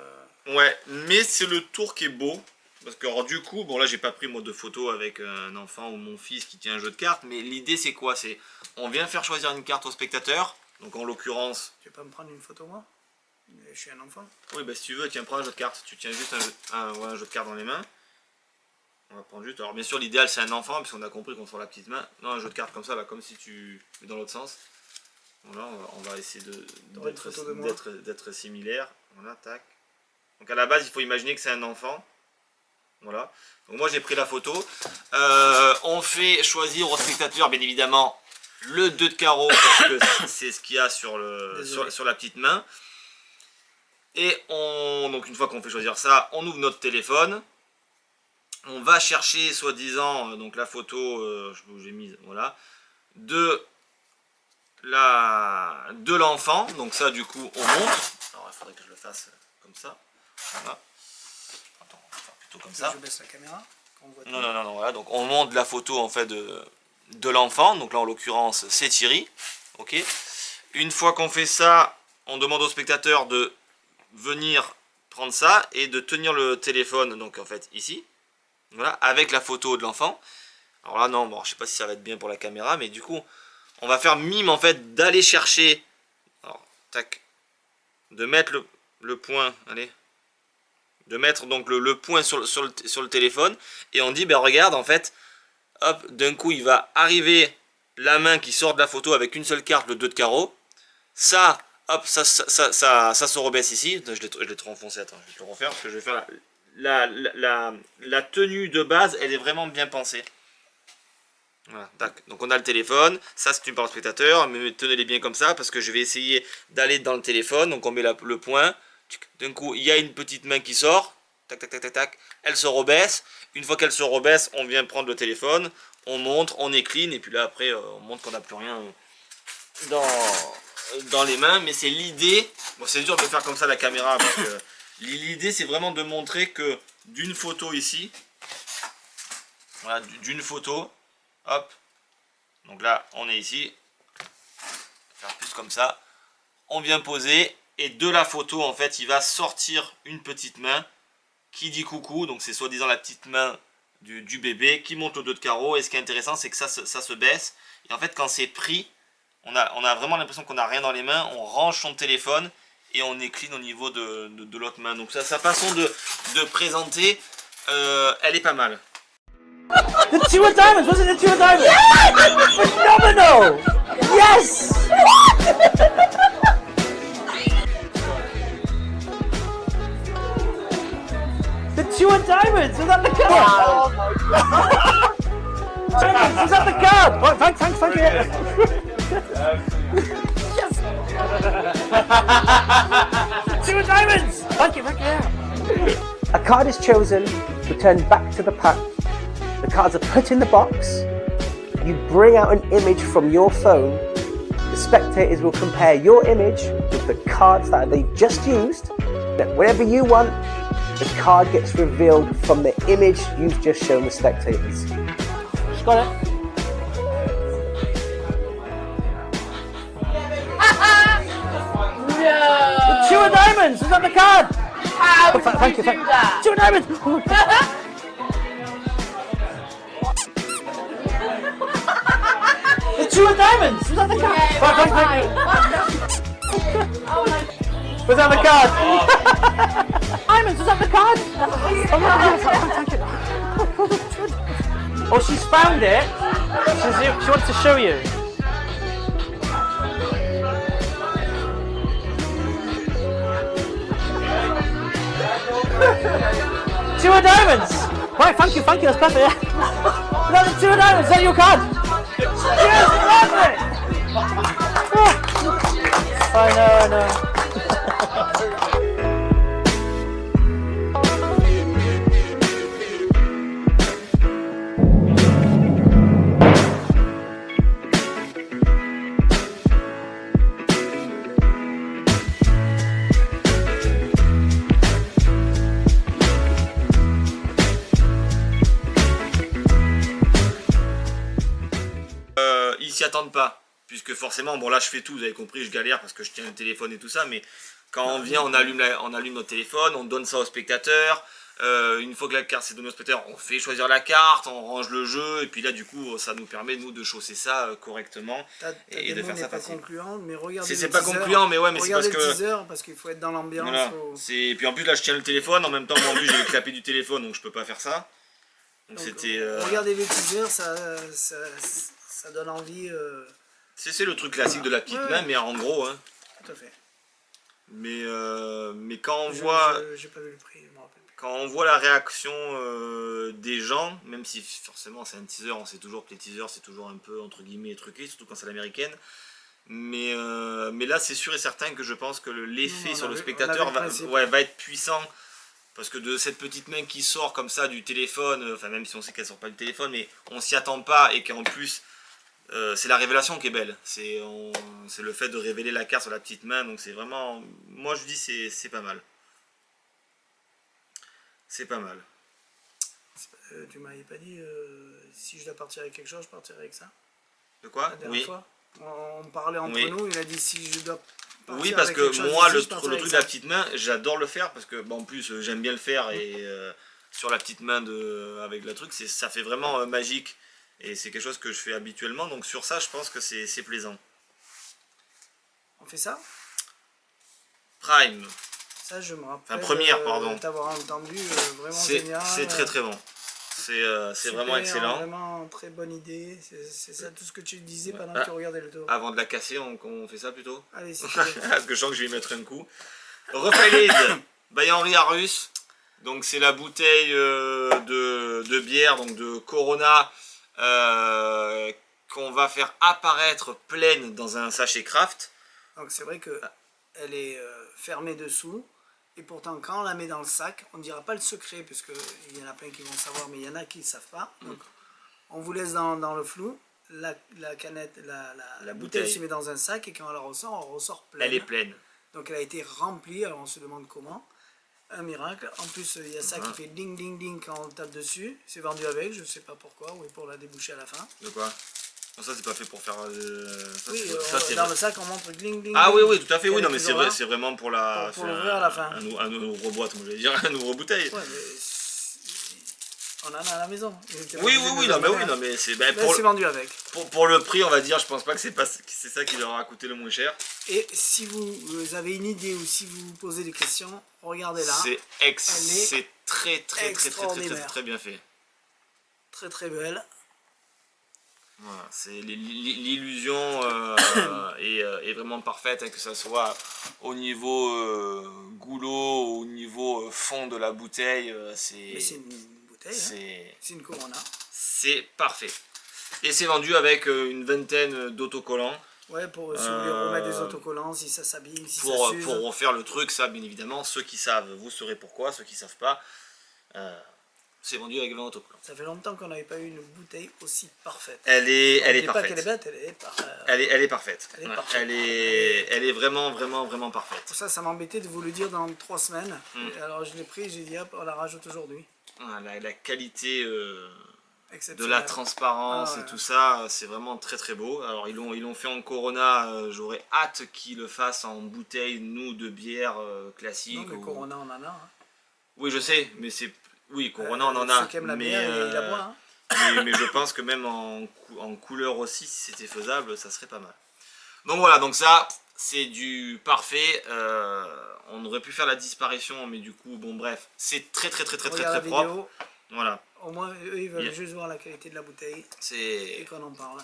Ouais, mais c'est le tour qui est beau. Parce que alors, du coup, bon là j'ai pas pris moi de photo avec un enfant ou mon fils qui tient un jeu de cartes, mais l'idée c'est quoi? C'est on vient faire choisir une carte au spectateur. Donc en l'occurrence... Tu veux pas me prendre une photo moi? Je suis un enfant. Oui, bah si tu veux, tiens, prends un jeu de cartes. Tu tiens juste un jeu de cartes dans les mains. On va prendre juste. Alors, bien sûr, l'idéal c'est un enfant, puisqu'on a compris qu'on sort la petite main. Non, un jeu de cartes comme ça, là, comme si tu mets dans l'autre sens. Voilà, on va essayer d'être similaire. Voilà, tac. Donc, à la base, il faut imaginer que c'est un enfant. Voilà. Donc, moi, j'ai pris la photo. On fait choisir au spectateur, bien évidemment, le 2 de carreau, parce que c'est ce qu'il y a sur la petite main. Et donc une fois qu'on fait choisir ça, on ouvre notre téléphone. On va chercher soi-disant donc la photo, je vous ai mise, voilà, de l'enfant. Donc ça du coup on monte. Alors il faudrait que je le fasse comme ça. Voilà. Attends, on va faire plutôt comme ça. Je baisse la caméra. Non, voilà. Donc on monte la photo en fait de l'enfant. Donc là en l'occurrence c'est Thierry. Ok. Une fois qu'on fait ça, on demande au spectateur de venir prendre ça et de tenir le téléphone, donc en fait ici, voilà, avec la photo de l'enfant. Alors là non, bon je sais pas si ça va être bien pour la caméra, mais du coup on va faire mime en fait d'aller chercher, alors tac, de mettre le point, allez, de mettre donc le point sur le téléphone, et on dit ben regarde en fait, hop, d'un coup il va arriver la main qui sort de la photo avec une seule carte, le 2 de carreau, ça. Hop, ça se rebaisse ici. Je l'ai trop enfoncé, attends, je vais te le refaire parce que je vais faire la tenue de base, elle est vraiment bien pensée. Voilà, tac. Donc on a le téléphone, ça c'est une parole spectateur, mais tenez-les bien comme ça parce que je vais essayer d'aller dans le téléphone. Donc on met le point, d'un coup il y a une petite main qui sort, tac tac tac tac tac, elle se rebaisse. Une fois qu'elle se rebaisse, on vient prendre le téléphone, on montre, on écline et puis là après on montre qu'on n'a plus rien dans les mains. Mais c'est l'idée, bon c'est dur de faire comme ça la caméra parce que l'idée c'est vraiment de montrer que d'une photo ici, voilà, d'une photo. Hop, donc là on est ici, faire plus comme ça, on vient poser et de la photo en fait il va sortir une petite main qui dit coucou, donc c'est soi-disant la petite main du bébé qui monte au dos de carreau. Et ce qui est intéressant c'est que ça se baisse et en fait quand c'est pris, on a vraiment l'impression qu'on n'a rien dans les mains, on range son téléphone et on écline au niveau de l'autre main. Donc ça, sa façon de présenter, elle est pas mal. The two of diamonds, wasn't it? The two of diamonds. Yes! Phenomenal. Yes. The two of diamonds. Was that the card? Diamonds. Was that the card? Right, thanks you. Yes. Two of diamonds. Thank you. A card is chosen, returned back to the pack. The cards are put in the box. You bring out an image from your phone. The spectators will compare your image with the cards that they've just used. Then whenever you want, the card gets revealed from the image you've just shown the spectators. Got it? No! The two of diamonds! Is that the card? How did Thank you you. do that? Two of diamonds! The two of diamonds! Was that the card? Yeah, Right, oh my Was that the card? Diamonds, was that the card? Oh my God, thank you. Oh, she's found it. She wants to show you. Two of diamonds. Right, thank you, that's perfect. Yeah. No, the two of diamonds, is that your card? Yes, perfect. I know. Ils s'y attendent pas, puisque forcément, bon là je fais tout, vous avez compris, je galère parce que je tiens le téléphone et tout ça, mais quand on vient, on allume notre téléphone, on donne ça au spectateur. Une fois que la carte s'est donnée au spectateur, on fait choisir la carte, on range le jeu, et puis là du coup ça nous permet nous de chausser ça correctement et de faire ça facile. Concluant, mais regardez C'est pas concluant, mais ouais, mais c'est parce que le teaser parce qu'il faut être dans l'ambiance. voilà. Et puis en plus là je tiens le téléphone, en même temps moi en plus j'ai le clapet du téléphone, donc je peux pas faire ça. Donc c'était. Regardez les teasers, ça donne envie. C'est le truc classique de la petite main, mais en gros. Hein. Tout à fait. Mais quand on voit. J'ai pas vu le prix, je me rappelle plus. Quand on voit la réaction des gens, même si forcément c'est un teaser, on sait toujours que les teasers c'est toujours un peu entre guillemets truqué, surtout quand c'est l'américaine. Mais là c'est sûr et certain que je pense que l'effet sur le spectateur va être puissant. Parce que de cette petite main qui sort comme ça du téléphone, enfin même si on sait qu'elle sort pas du téléphone, mais on s'y attend pas et qu'en plus c'est la révélation qui est belle. C'est le fait de révéler la carte sur la petite main, donc c'est vraiment, moi je dis c'est pas mal. C'est pas mal. Tu m'avais pas dit si je dois partir avec quelque chose, je partirai avec ça. De quoi? La dernière fois, on parlait entre nous, il a dit si je dois partir oui, parce avec que quelque chose, moi, ici, le je partirai truc avec de la ça. petite main, j'adore le faire parce que, bon, en plus, j'aime bien le faire et sur la petite main avec le truc, ça fait vraiment magique et c'est quelque chose que je fais habituellement. Donc sur ça, je pense que c'est plaisant. On fait ça? Prime. Ça, je me rappelle. Enfin, première, pardon. T'avoir entendu, vraiment génial. C'est très très bon. C'est vraiment excellent. Vraiment très bonne idée. C'est ça tout ce que tu disais pendant que tu regardais le tour. Avant de la casser, on fait ça plutôt. Allez, c'est parce que je sens que je vais y mettre un coup. Refiled by Henri Arus. Donc c'est la bouteille de bière, donc de Corona qu'on va faire apparaître pleine dans un sachet craft. Donc c'est vrai que elle est fermée dessous. Et pourtant, quand on la met dans le sac, on ne dira pas le secret, parce qu'il y en a plein qui vont savoir, mais il y en a qui ne savent pas. Donc, on vous laisse dans le flou. La canette, la bouteille se met dans un sac, et quand elle ressort, on ressort pleine. Elle est pleine. Donc, elle a été remplie. Alors, on se demande comment. Un miracle. En plus, il y a ça qui fait ding, ding, ding quand on tape dessus. C'est vendu avec, je ne sais pas pourquoi, ou pour la déboucher à la fin. De quoi? Non, ça c'est pas fait pour faire. Oui, dans le sac on montre gling ding. Ah ding, oui, oui, tout à fait. Oui, non, mais toujours là. c'est vraiment pour la. Pour l'ouvrir à la fin. Un ouvre-boîte, moi j'allais dire, un ouvre-bouteille. Ouais, mais on en a à la maison. Oui, non, mais c'est. Ben, C'est vendu avec. Pour le prix, on va dire, je pense pas que c'est ça qui leur a coûté le moins cher. Et si vous avez une idée ou si vous vous posez des questions, regardez là. C'est très bien fait. Très très belle. Voilà, l'illusion est vraiment parfaite, hein, que ce soit au niveau goulot, au niveau fond de la bouteille. Mais c'est une bouteille, c'est une Corona. C'est parfait. Et c'est vendu avec une vingtaine d'autocollants. Ouais, pour si vous voulez remettre des autocollants, si ça s'abîme, si pour, ça s'use. pour refaire le truc, ça bien évidemment, ceux qui savent, vous saurez pourquoi, ceux qui savent pas. C'est vendu avec 20 autocollants. Ça fait longtemps qu'on n'avait pas eu une bouteille aussi parfaite. Elle est parfaite. Pas qu'elle est bête, elle est parfaite. Elle est parfaite. Elle est parfaite. Elle est vraiment parfaite. Pour ça m'embêtait de vous le dire dans 3 semaines. Alors je l'ai pris, j'ai dit hop, on la rajoute aujourd'hui. La qualité de la Exceptionnelle. transparence et tout ça, c'est vraiment très très beau. Alors ils l'ont fait en Corona, j'aurais hâte qu'ils le fassent en bouteille, nous, de bière classique. Non, mais Corona, on en a. Oui, je sais, mais c'est... Oui, Corona, on en a. Ceux qui aiment la bière, ils la boivent. Mais je pense que même en couleur aussi, si c'était faisable, ça serait pas mal. Donc voilà, donc ça, c'est du parfait. On aurait pu faire la disparition, mais du coup, bon bref, c'est très propre. Vidéo. Voilà. Au moins, eux, ils veulent juste voir la qualité de la bouteille et qu'on en parle.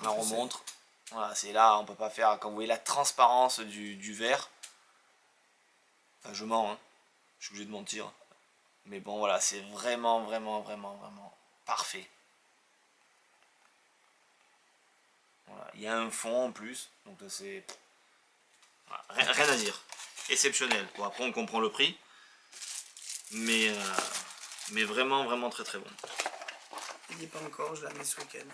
On la remontre. Voilà, c'est là, on peut pas faire, quand vous voyez la transparence du verre. Enfin, je mens, hein. Je suis obligé de mentir. Mais bon, voilà, c'est vraiment parfait. Voilà. Il y a un fond en plus, donc c'est... Voilà, rien à dire. Exceptionnel. Bon, après, on comprend le prix. Mais vraiment très bon. Je ne dis pas encore, je la mets ce week-end.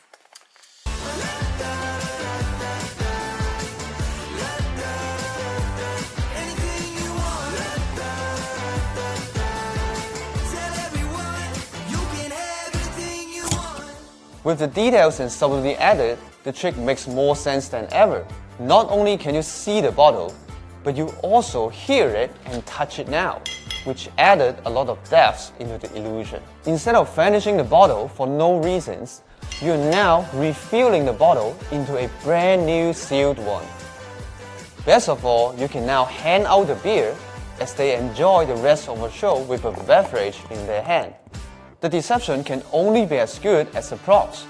With the details and subtlety added, the trick makes more sense than ever. Not only can you see the bottle, but you also hear it and touch it now, which added a lot of depth into the illusion. Instead of finishing the bottle for no reasons, you're now refilling the bottle into a brand new sealed one. Best of all, you can now hand out the beer as they enjoy the rest of the show with a beverage in their hand. The deception can only be as good as the props.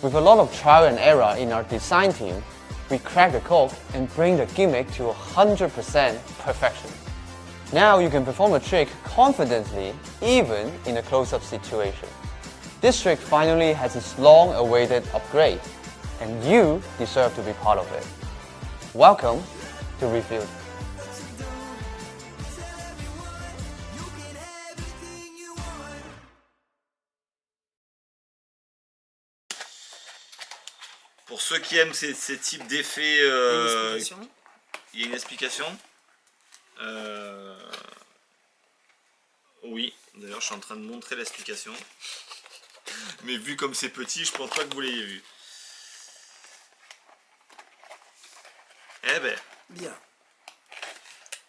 With a lot of trial and error in our design team, we crack the code and bring the gimmick to 100% perfection. Now you can perform the trick confidently, even in a close-up situation. This trick finally has its long-awaited upgrade, and you deserve to be part of it. Welcome to Refill. Pour ceux qui aiment ces types d'effets, il y a une explication. Oui, d'ailleurs je suis en train de montrer l'explication. Mais vu comme c'est petit, je pense pas que vous l'ayez vu. Eh ben. Bien.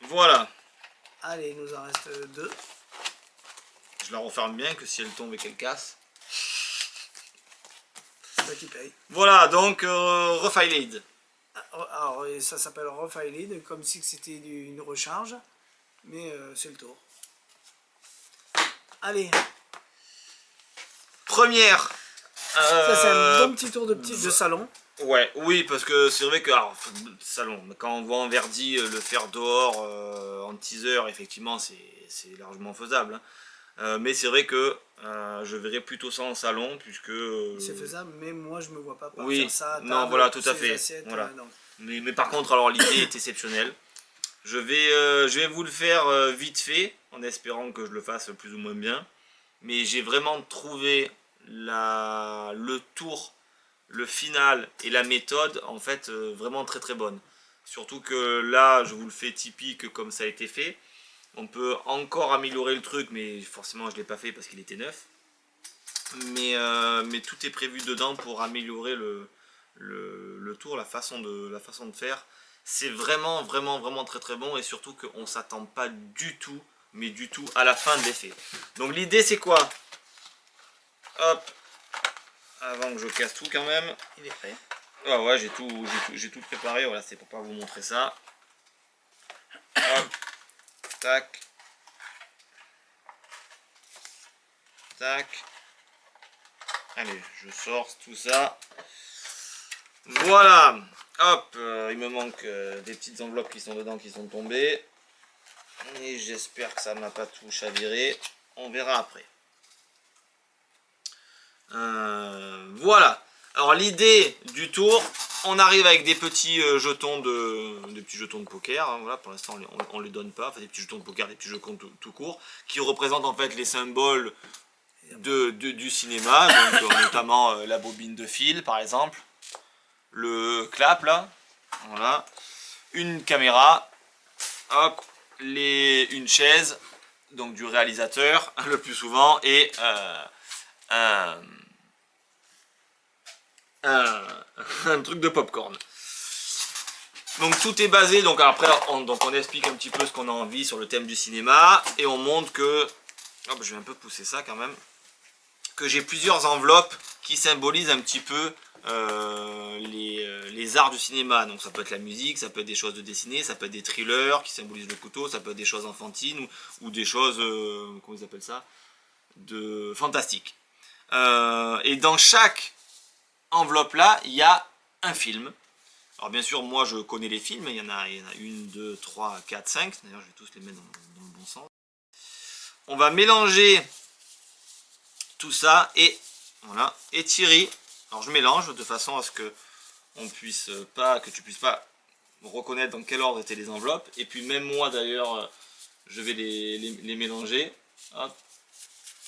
Voilà. Allez, il nous en reste 2. Je la referme bien, que si elle tombe et qu'elle casse. C'est toi qui paye. Voilà, donc refiled. Alors, ça s'appelle refiled, comme si c'était une recharge. Mais c'est le tour. Allez. Première. Ça, c'est un bon petit tour de salon. Ouais, oui, parce que c'est vrai que, alors, salon, quand on voit en Verdi le faire dehors en teaser, effectivement, c'est largement faisable. Hein. Mais c'est vrai que je verrais plutôt ça en salon, puisque... C'est faisable, mais moi je me vois pas oui, faire ça à non, table, voilà, tout à ces fait. assiettes, Voilà. donc. Mais par contre, alors l'idée est exceptionnelle. Je vais vous le faire vite fait, en espérant que je le fasse plus ou moins bien. Mais j'ai vraiment trouvé le tour, le final et la méthode en fait vraiment très très bonne. Surtout que là, je vous le fais typique comme ça a été fait. On peut encore améliorer le truc, mais forcément je ne l'ai pas fait parce qu'il était neuf. Mais tout est prévu dedans pour améliorer le tour, la façon de faire. C'est vraiment très très bon, et surtout qu'on ne s'attend pas du tout, mais du tout à la fin de l'effet. Donc l'idée c'est quoi? Hop, avant que je casse tout quand même. Il est prêt. Ah ouais, j'ai tout préparé, voilà, c'est pour pas vous montrer ça. Hop, tac, tac. Allez, je sors tout ça. Voilà. Hop, il me manque des petites enveloppes qui sont dedans, qui sont tombées. Et j'espère que ça m'a pas tout chaviré. On verra après. Voilà. Alors l'idée du tour, on arrive avec des petits jetons de poker. Hein, voilà, pour l'instant on les donne pas. Enfin, des petits jetons de poker, des petits jetons tout court, qui représentent en fait les symboles du cinéma, donc notamment la bobine de fil par exemple, le clap là, voilà, une caméra, hop, une chaise, donc du réalisateur le plus souvent, et un truc de popcorn. Donc tout est basé, donc après on explique un petit peu ce qu'on a envie sur le thème du cinéma, et on montre que, hop, je vais un peu pousser ça quand même, que j'ai plusieurs enveloppes qui symbolisent un petit peu les arts du cinéma. Donc ça peut être la musique, ça peut être des choses de dessinée, ça peut être des thrillers qui symbolisent le couteau, ça peut être des choses enfantines ou des choses, comment ils appellent ça, de fantastiques. Et dans chaque enveloppe là, il y a un film. Alors bien sûr, moi je connais les films, il y en a 1, 2, 3, 4, 5. D'ailleurs, je vais tous les mettre dans le bon sens. On va mélanger tout ça et voilà, et Thierry, alors je mélange de façon à ce que tu puisses pas reconnaître dans quel ordre étaient les enveloppes, et puis même moi d'ailleurs je vais les mélanger. Hop,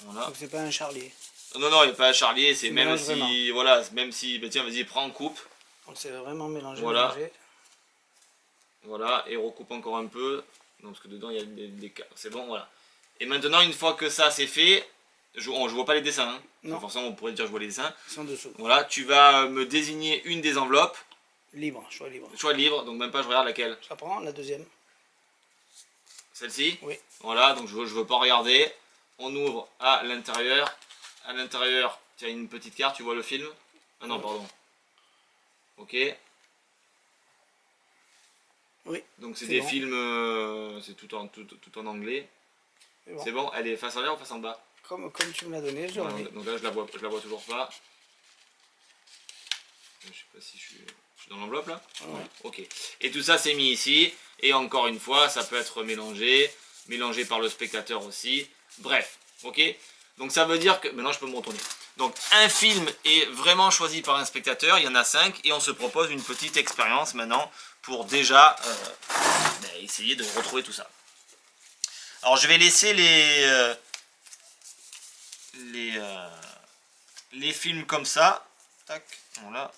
voilà. Donc c'est pas un charlier. Non, il n'y a pas à charlier, c'est même mélanges si, vraiment. voilà, même si, bah tiens, vas-y, prends, coupe. Donc c'est vraiment mélangé. Voilà. Mélangé. Voilà, et recoupe encore un peu, donc, parce que dedans il y a des c'est bon, voilà. Et maintenant, une fois que ça c'est fait, je vois pas les dessins, hein. Non. Forcément on pourrait dire je vois les dessins. Ils sont dessous. Voilà, tu vas me désigner une des enveloppes, Libre, choix libre. choix libre, donc même pas je regarde laquelle. Ça prend la deuxième. Celle-ci. Oui. Voilà, donc je veux pas regarder. On ouvre à l'intérieur. À l'intérieur, tu as une petite carte, tu vois le film. Ah non, pardon. Ok. Oui. Donc c'est C'est des bon. films, c'est tout en anglais. Bon. C'est bon, elle est face en l'air ou face en bas? Comme tu me l'as donné, je Voilà, l'ai. donc là je la vois toujours pas. Je sais pas si je suis dans l'enveloppe là. Ouais. Ok. Et tout ça c'est mis ici. Et encore une fois, ça peut être mélangé par le spectateur aussi. Bref, ok. Donc ça veut dire que maintenant je peux me retourner. Donc un film est vraiment choisi par un spectateur. Il y en a 5 et on se propose une petite expérience maintenant pour déjà essayer de retrouver tout ça. Alors je vais laisser les films comme ça. Tac, voilà.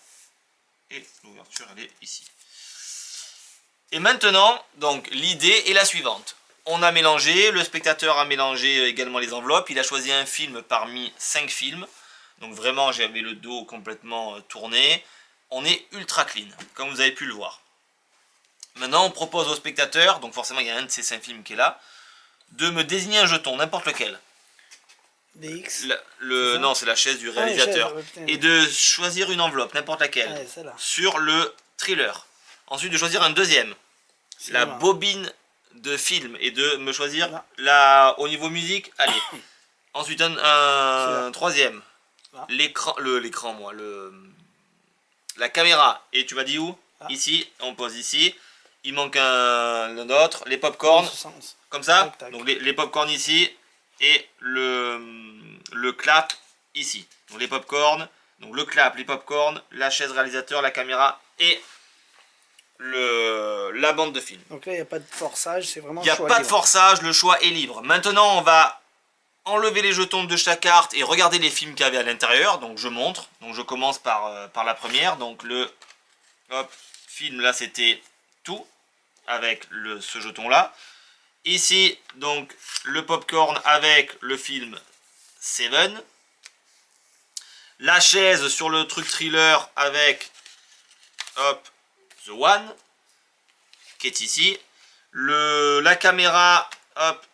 Et l'ouverture elle est ici. Et maintenant, donc l'idée est la suivante. On a mélangé, le spectateur a mélangé également les enveloppes. Il a choisi un film parmi 5 films. Donc vraiment, j'avais le dos complètement tourné. On est ultra clean, comme vous avez pu le voir. Maintenant, on propose au spectateur, donc forcément il y a un de ces 5 films qui est là, de me désigner un jeton, n'importe lequel. DX. Non, c'est la chaise du réalisateur. Et de choisir une enveloppe, n'importe laquelle, sur le thriller. Ensuite, de choisir un deuxième, la bobine de film, et de me choisir au niveau musique, allez. Ensuite, un troisième, la caméra. Et tu m'as dit où? Ici, on pose ici. Il manque un autre, les popcorn, comme ça. Donc les popcorn ici. et le clap ici. Donc les pop-corn, donc le clap, les pop-corn, la chaise réalisateur, la caméra et la bande de film. Donc là, il n'y a pas de forçage, c'est vraiment Il n'y a choix pas de libre. forçage, le choix est libre. Maintenant, on va enlever les jetons de chaque carte et regarder les films qu'il y avait à l'intérieur. Donc je montre. Donc je commence par la première. Donc le film là, c'était tout avec ce jeton là. Ici, donc le popcorn avec le film Seven. La chaise sur le truc thriller avec The One qui est ici. La caméra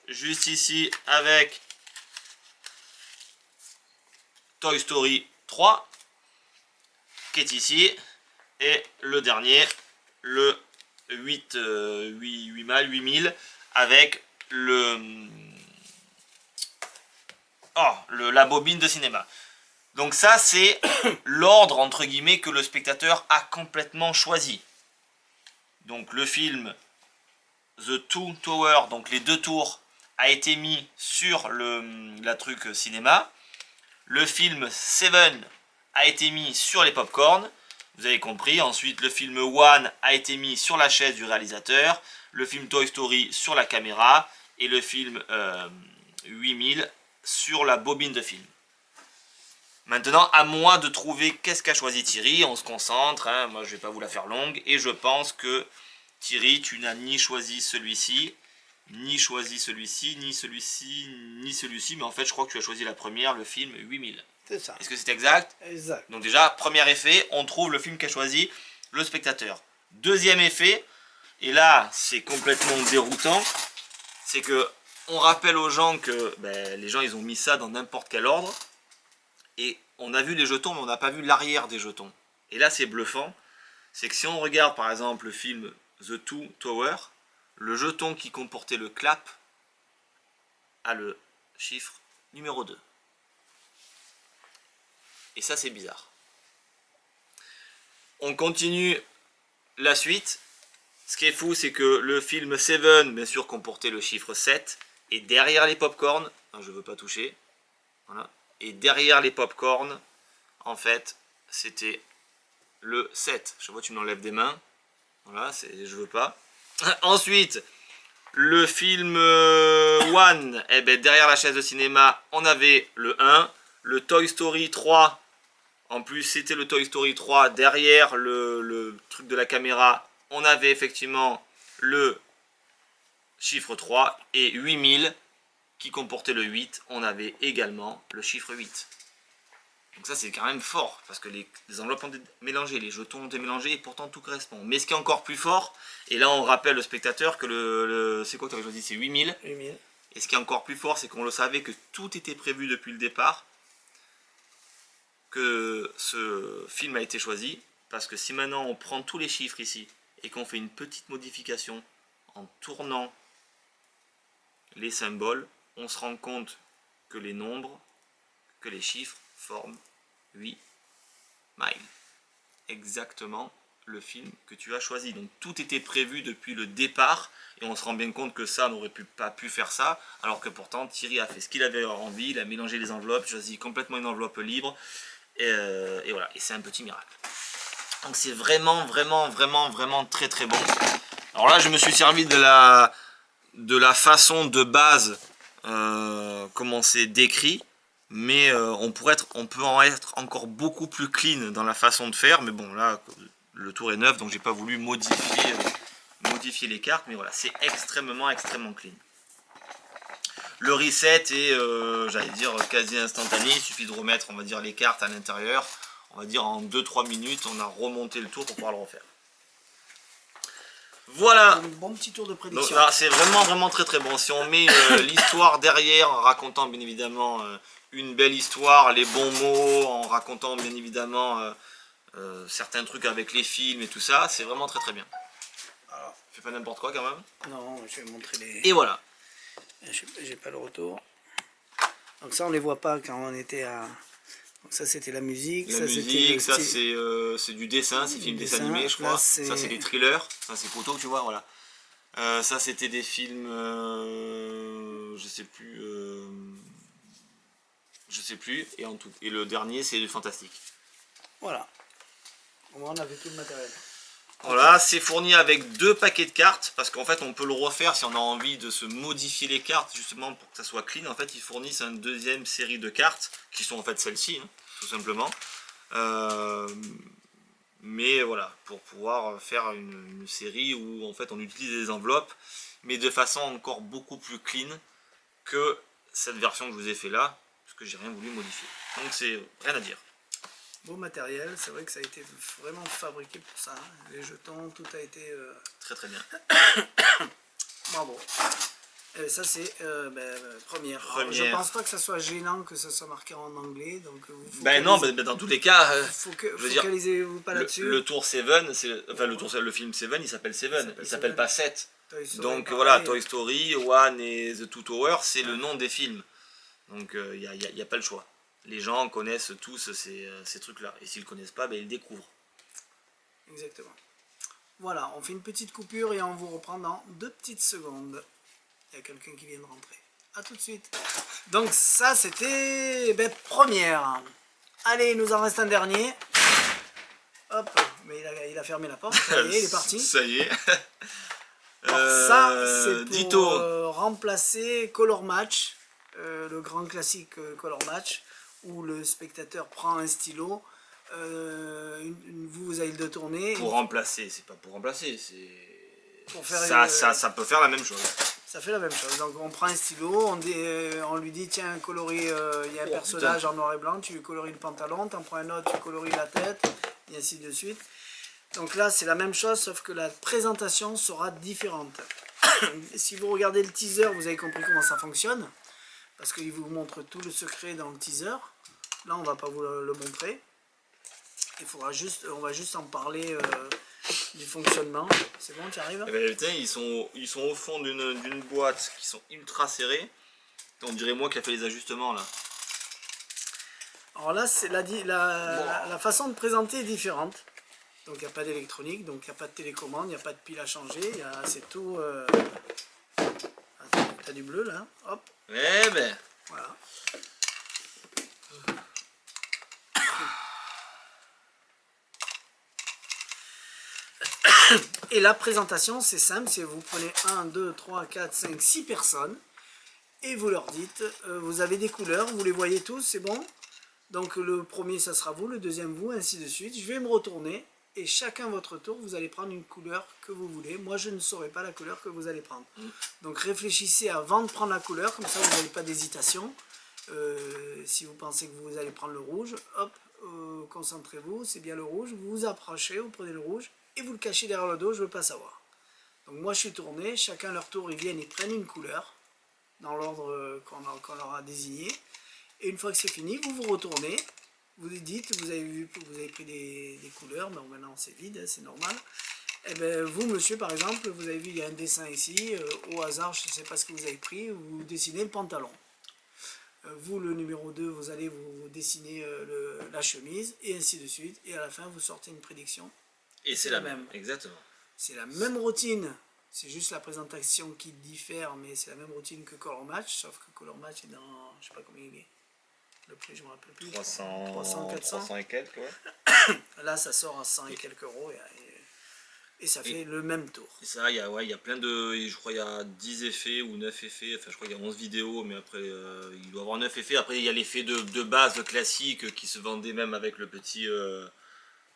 juste ici avec Toy Story 3 qui est ici. Et le dernier, le 8000 avec la bobine de cinéma. Donc ça c'est l'ordre entre guillemets que le spectateur a complètement choisi. Donc le film The Two Tower, donc les deux tours, a été mis sur la truc cinéma. Le film Seven a été mis sur les popcorn. Vous avez compris. Ensuite le film One a été mis sur la chaise du réalisateur. Le film Toy Story sur la caméra. Et le film 8000 sur la bobine de film. Maintenant, à moi de trouver qu'est-ce qu'a choisi Thierry. On se concentre, hein. Moi je vais pas vous la faire longue. Et je pense que Thierry, tu n'as ni choisi celui-ci, ni choisi celui-ci, ni celui-ci, ni celui-ci. Mais en fait, je crois que tu as choisi la première, le film 8000. C'est ça. Est-ce que c'est exact? Exact. Donc déjà, premier effet, on trouve le film qu'a choisi le spectateur. Deuxième effet, et là, c'est complètement déroutant, c'est que on rappelle aux gens que les gens, ils ont mis ça dans n'importe quel ordre. Et on a vu les jetons, mais on n'a pas vu l'arrière des jetons. Et là, c'est bluffant. C'est que si on regarde, par exemple, le film The Two Tower, le jeton qui comportait le clap a le chiffre numéro 2. Et ça, c'est bizarre. On continue la suite. Ce qui est fou, c'est que le film Seven, bien sûr, comportait le chiffre 7. Et derrière les popcorn, je ne veux pas toucher, voilà. Et derrière les popcorn, en fait, c'était le 7. Je vois, tu m'enlèves des mains. Voilà, je veux pas. Ensuite, le film One, derrière la chaise de cinéma, on avait le 1. Le Toy Story 3, en plus, c'était le Toy Story 3. Derrière le truc de la caméra, on avait effectivement le chiffre 3. Et 8000, qui comportait le 8, on avait également le chiffre 8. Donc ça c'est quand même fort, parce que les enveloppes ont été mélangées, les jetons ont été mélangés et pourtant tout correspond. Mais ce qui est encore plus fort, et là on rappelle au spectateur que c'est quoi que tu avais choisi, c'est 8000. 8000. Et ce qui est encore plus fort, c'est qu'on le savait que tout était prévu depuis le départ, que ce film a été choisi, parce que si maintenant on prend tous les chiffres ici, et qu'on fait une petite modification en tournant les symboles, on se rend compte que les nombres, que les chiffres forment 8000. Exactement le film que tu as choisi. Donc tout était prévu depuis le départ et on se rend bien compte que ça n'aurait pas pu faire ça, alors que pourtant Thierry a fait ce qu'il avait envie, il a mélangé les enveloppes, choisi complètement une enveloppe libre et voilà, et c'est un petit miracle. Donc c'est vraiment très très bon. Alors là je me suis servi de la façon de base comment c'est décrit, mais on peut en être encore beaucoup plus clean dans la façon de faire, mais bon là le tour est neuf donc j'ai pas voulu modifier les cartes, mais voilà, c'est extrêmement clean. Le reset est j'allais dire quasi instantané, il suffit de remettre on va dire les cartes à l'intérieur, on va dire en 2-3 minutes on a remonté le tour pour pouvoir le refaire. Voilà. Un bon petit tour de prédiction. C'est vraiment très bon. Si on met l'histoire derrière en racontant bien évidemment une belle histoire, les bons mots, en racontant bien évidemment certains trucs avec les films et tout ça, c'est vraiment très bien. Alors, fais pas n'importe quoi quand même. Non, je vais montrer les... Et voilà. J'ai pas le retour. Donc ça on les voit pas quand on était à... Donc ça c'était la musique. La musique, ça c'est du dessin, c'est film dessin animé je crois. Ça c'est des thrillers, ça c'est photo tu vois, voilà. Ça c'était des films je sais plus. Et le dernier, c'est du fantastique. Voilà. Au moins, on a vu tout le matériel. Voilà, c'est fourni avec 2 paquets de cartes, parce qu'en fait on peut le refaire si on a envie de se modifier les cartes, justement pour que ça soit clean. En fait, ils fournissent une deuxième série de cartes, qui sont en fait celles-ci, hein, tout simplement. Mais voilà, pour pouvoir faire une série où en fait on utilise des enveloppes, mais de façon encore beaucoup plus clean que cette version que je vous ai fait là, parce que j'ai rien voulu modifier. Donc c'est rien à dire. Beau matériel, c'est vrai que ça a été vraiment fabriqué pour ça. Hein. Les jetons, tout a été... Très très bien. Bravo. Et ça c'est première. Alors, je pense pas que ça soit gênant que ça soit marqué en anglais. Donc Ben non, ben dans tous les cas, focalisez-vous pas là-dessus. le tour 7, le film 7, il s'appelle 7, il s'appelle pas 7. Donc pareil. voilà, Toy Story, One et The Two Towers, c'est le nom des films. Donc il n'y a pas le choix. Les gens connaissent tous ces trucs-là. Et s'ils ne connaissent pas, ben, ils le découvrent. Exactement. Voilà, on fait une petite coupure et on vous reprend dans 2 petites secondes. Il y a quelqu'un qui vient de rentrer. A tout de suite. Donc ça, c'était première. Allez, il nous en reste un dernier. Hop, mais il a fermé la porte. Ça y est, il est parti. Ça y est. Alors ça, c'est pour Ditto. remplacer Color Match, le grand classique Color Match, où le spectateur prend un stylo, vous allez le tourner. Pour remplacer, c'est pas pour remplacer, c'est... Pour faire ça peut faire la même chose. Ça fait la même chose. Donc on prend un stylo, on lui dit tiens colorie, il y a un personnage en noir et blanc, tu colories le pantalon, t'en prends un autre, tu colories la tête, et ainsi de suite. Donc là c'est la même chose sauf que la présentation sera différente. Si vous regardez le teaser, vous avez compris comment ça fonctionne. Parce qu'il vous montre tout le secret dans le teaser. Là on va pas vous le montrer. On va juste en parler du fonctionnement. C'est bon, tu arrives? Eh ben, putain, ils sont au fond d'une boîte qui sont ultra serrés. On dirait moi qui a fait les ajustements là. Alors là, c'est la façon de présenter est différente. Donc il n'y a pas d'électronique, donc il n'y a pas de télécommande, il n'y a pas de pile à changer. C'est tout... Attends, t'as du bleu là, hop. Eh ben. Voilà. Et la présentation, c'est simple, c'est vous prenez 1, 2, 3, 4, 5, 6 personnes et vous leur dites, vous avez des couleurs, vous les voyez tous, c'est bon? Donc le premier, ça sera vous, le deuxième vous, ainsi de suite. Je vais me retourner et chacun votre tour, vous allez prendre une couleur que vous voulez. Moi, je ne saurai pas la couleur que vous allez prendre. Donc réfléchissez avant de prendre la couleur, comme ça vous n'avez pas d'hésitation. Si vous pensez que vous allez prendre le rouge, hop, concentrez-vous, c'est bien le rouge, vous vous approchez, vous prenez le rouge et vous le cachez derrière le dos, je ne veux pas savoir. Donc moi je suis tourné, chacun leur tour, ils viennent, ils prennent une couleur dans l'ordre qu'on leur a désigné. Et une fois que c'est fini, vous vous retournez, vous dites, vous avez pris des couleurs, donc maintenant c'est vide, c'est normal. Et bien vous monsieur par exemple, vous avez vu il y a un dessin ici, au hasard, je ne sais pas ce que vous avez pris, vous dessinez le pantalon. Vous le numéro 2, vous allez vous dessiner la chemise, et ainsi de suite, et à la fin vous sortez une prédiction. Et c'est la même, exactement. C'est la même routine, c'est juste la présentation qui diffère, mais c'est la même routine que Color Match, sauf que Color Match est dans, je sais pas combien il est, le prix je me rappelle plus, 300, 400. 300 et quelques, ouais. Là ça sort à 100 et quelques euros, et ça fait le même tour. Et ça, il y a plein de, je crois il y a 10 effets ou 9 effets, enfin je crois qu'il y a 11 vidéos, mais après il doit y avoir 9 effets. Après il y a l'effet de base classique qui se vendait même avec le petit, tu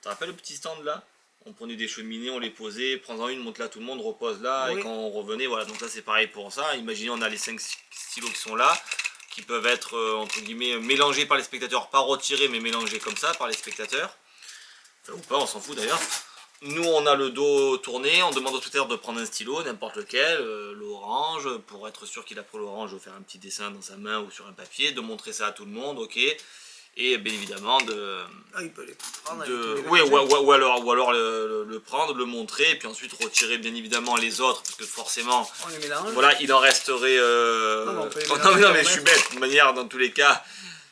te rappelles le petit stand là? On prenait des cheminées, on les posait, prends-en une, monte là tout le monde, repose là, oui. Et quand on revenait, voilà, donc là c'est pareil pour ça. Imaginez on a les 5 stylos qui sont là, qui peuvent être entre guillemets mélangés par les spectateurs, pas retirés mais mélangés comme ça par les spectateurs. Enfin, ou pas, on s'en fout d'ailleurs. Nous on a le dos tourné, on demande au spectateur de prendre un stylo, n'importe lequel, l'orange, pour être sûr qu'il a pris l'orange, de faire un petit dessin dans sa main ou sur un papier, de montrer ça à tout le monde, ok. Et bien évidemment il peut les prendre oui, ou alors le prendre, le montrer, et puis ensuite retirer bien évidemment les autres, parce que forcément, on les mélange. Voilà, il en resterait... Non mais je suis bête, de toute manière, dans tous les cas,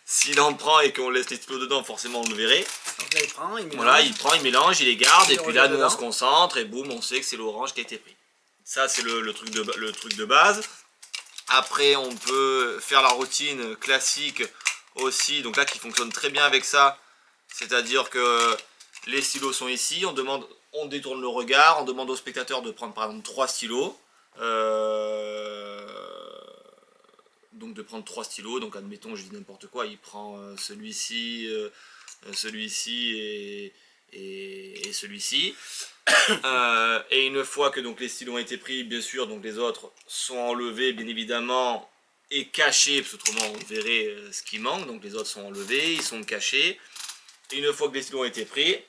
s'il en prend et qu'on laisse les stylos dedans, forcément on le verrait. Donc là il prend, il mélange. Voilà, il prend, il mélange, il les garde, et puis là nous on se concentre, et boum, on sait que c'est l'orange qui a été pris. Ça c'est le truc de base. Après, on peut faire la routine classique aussi, donc là qui fonctionne très bien avec ça. C'est-à-dire que les stylos sont ici, on détourne le regard, on demande au spectateur de prendre par exemple 3 stylos. Donc de prendre 3 stylos, donc admettons, je dis n'importe quoi, il prend celui-ci, celui-ci et celui-ci. Et une fois que donc les stylos ont été pris, bien sûr, donc les autres sont enlevés, bien évidemment, et cachés, parce qu'autrement on verrait ce qui manque. Donc les autres sont enlevés, ils sont cachés. Et une fois que les stylos ont été pris,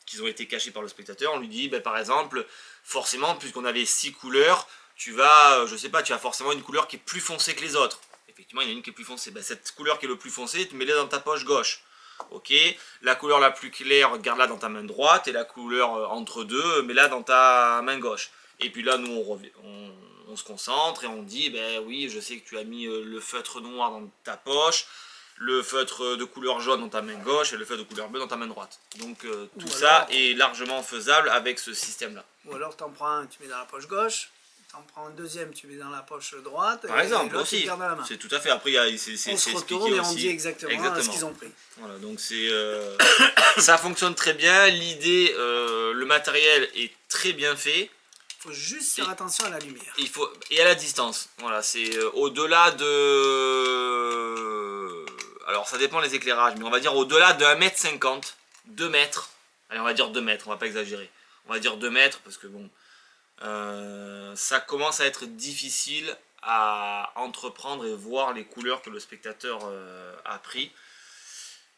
qu'ils ont été cachés par le spectateur, on lui dit, par exemple, forcément, puisqu'on avait 6 couleurs, tu vas, je sais pas, tu as forcément une couleur qui est plus foncée que les autres. Effectivement, il y en a une qui est plus foncée. Cette couleur qui est le plus foncée, tu mets-la dans ta poche gauche. Ok, la couleur la plus claire, garde-la dans ta main droite, et la couleur entre deux, mets-la dans ta main gauche. Et puis là, nous, on se concentre et on dit, ben oui, je sais que tu as mis le feutre noir dans ta poche, le feutre de couleur jaune dans ta main gauche et le feutre de couleur bleue dans ta main droite. Donc tout ça est largement faisable avec ce système-là. Ou alors tu en prends un, tu mets dans la poche gauche, tu en prends un deuxième, tu mets dans la poche droite, par exemple, aussi. Tu gardes dans la main. C'est tout à fait. Après, On se retourne et on dit exactement ce qu'ils ont pris. Voilà, donc c'est ça fonctionne très bien. L'idée, le matériel est très bien fait. Il faut juste faire attention à la lumière. Et à la distance. Voilà, c'est au-delà de... Alors ça dépend des éclairages, mais on va dire au-delà de 1m50, 2 mètres. Allez, on va dire 2 mètres, on va pas exagérer. On va dire 2 mètres parce que bon, ça commence à être difficile à entreprendre et voir les couleurs que le spectateur a pris.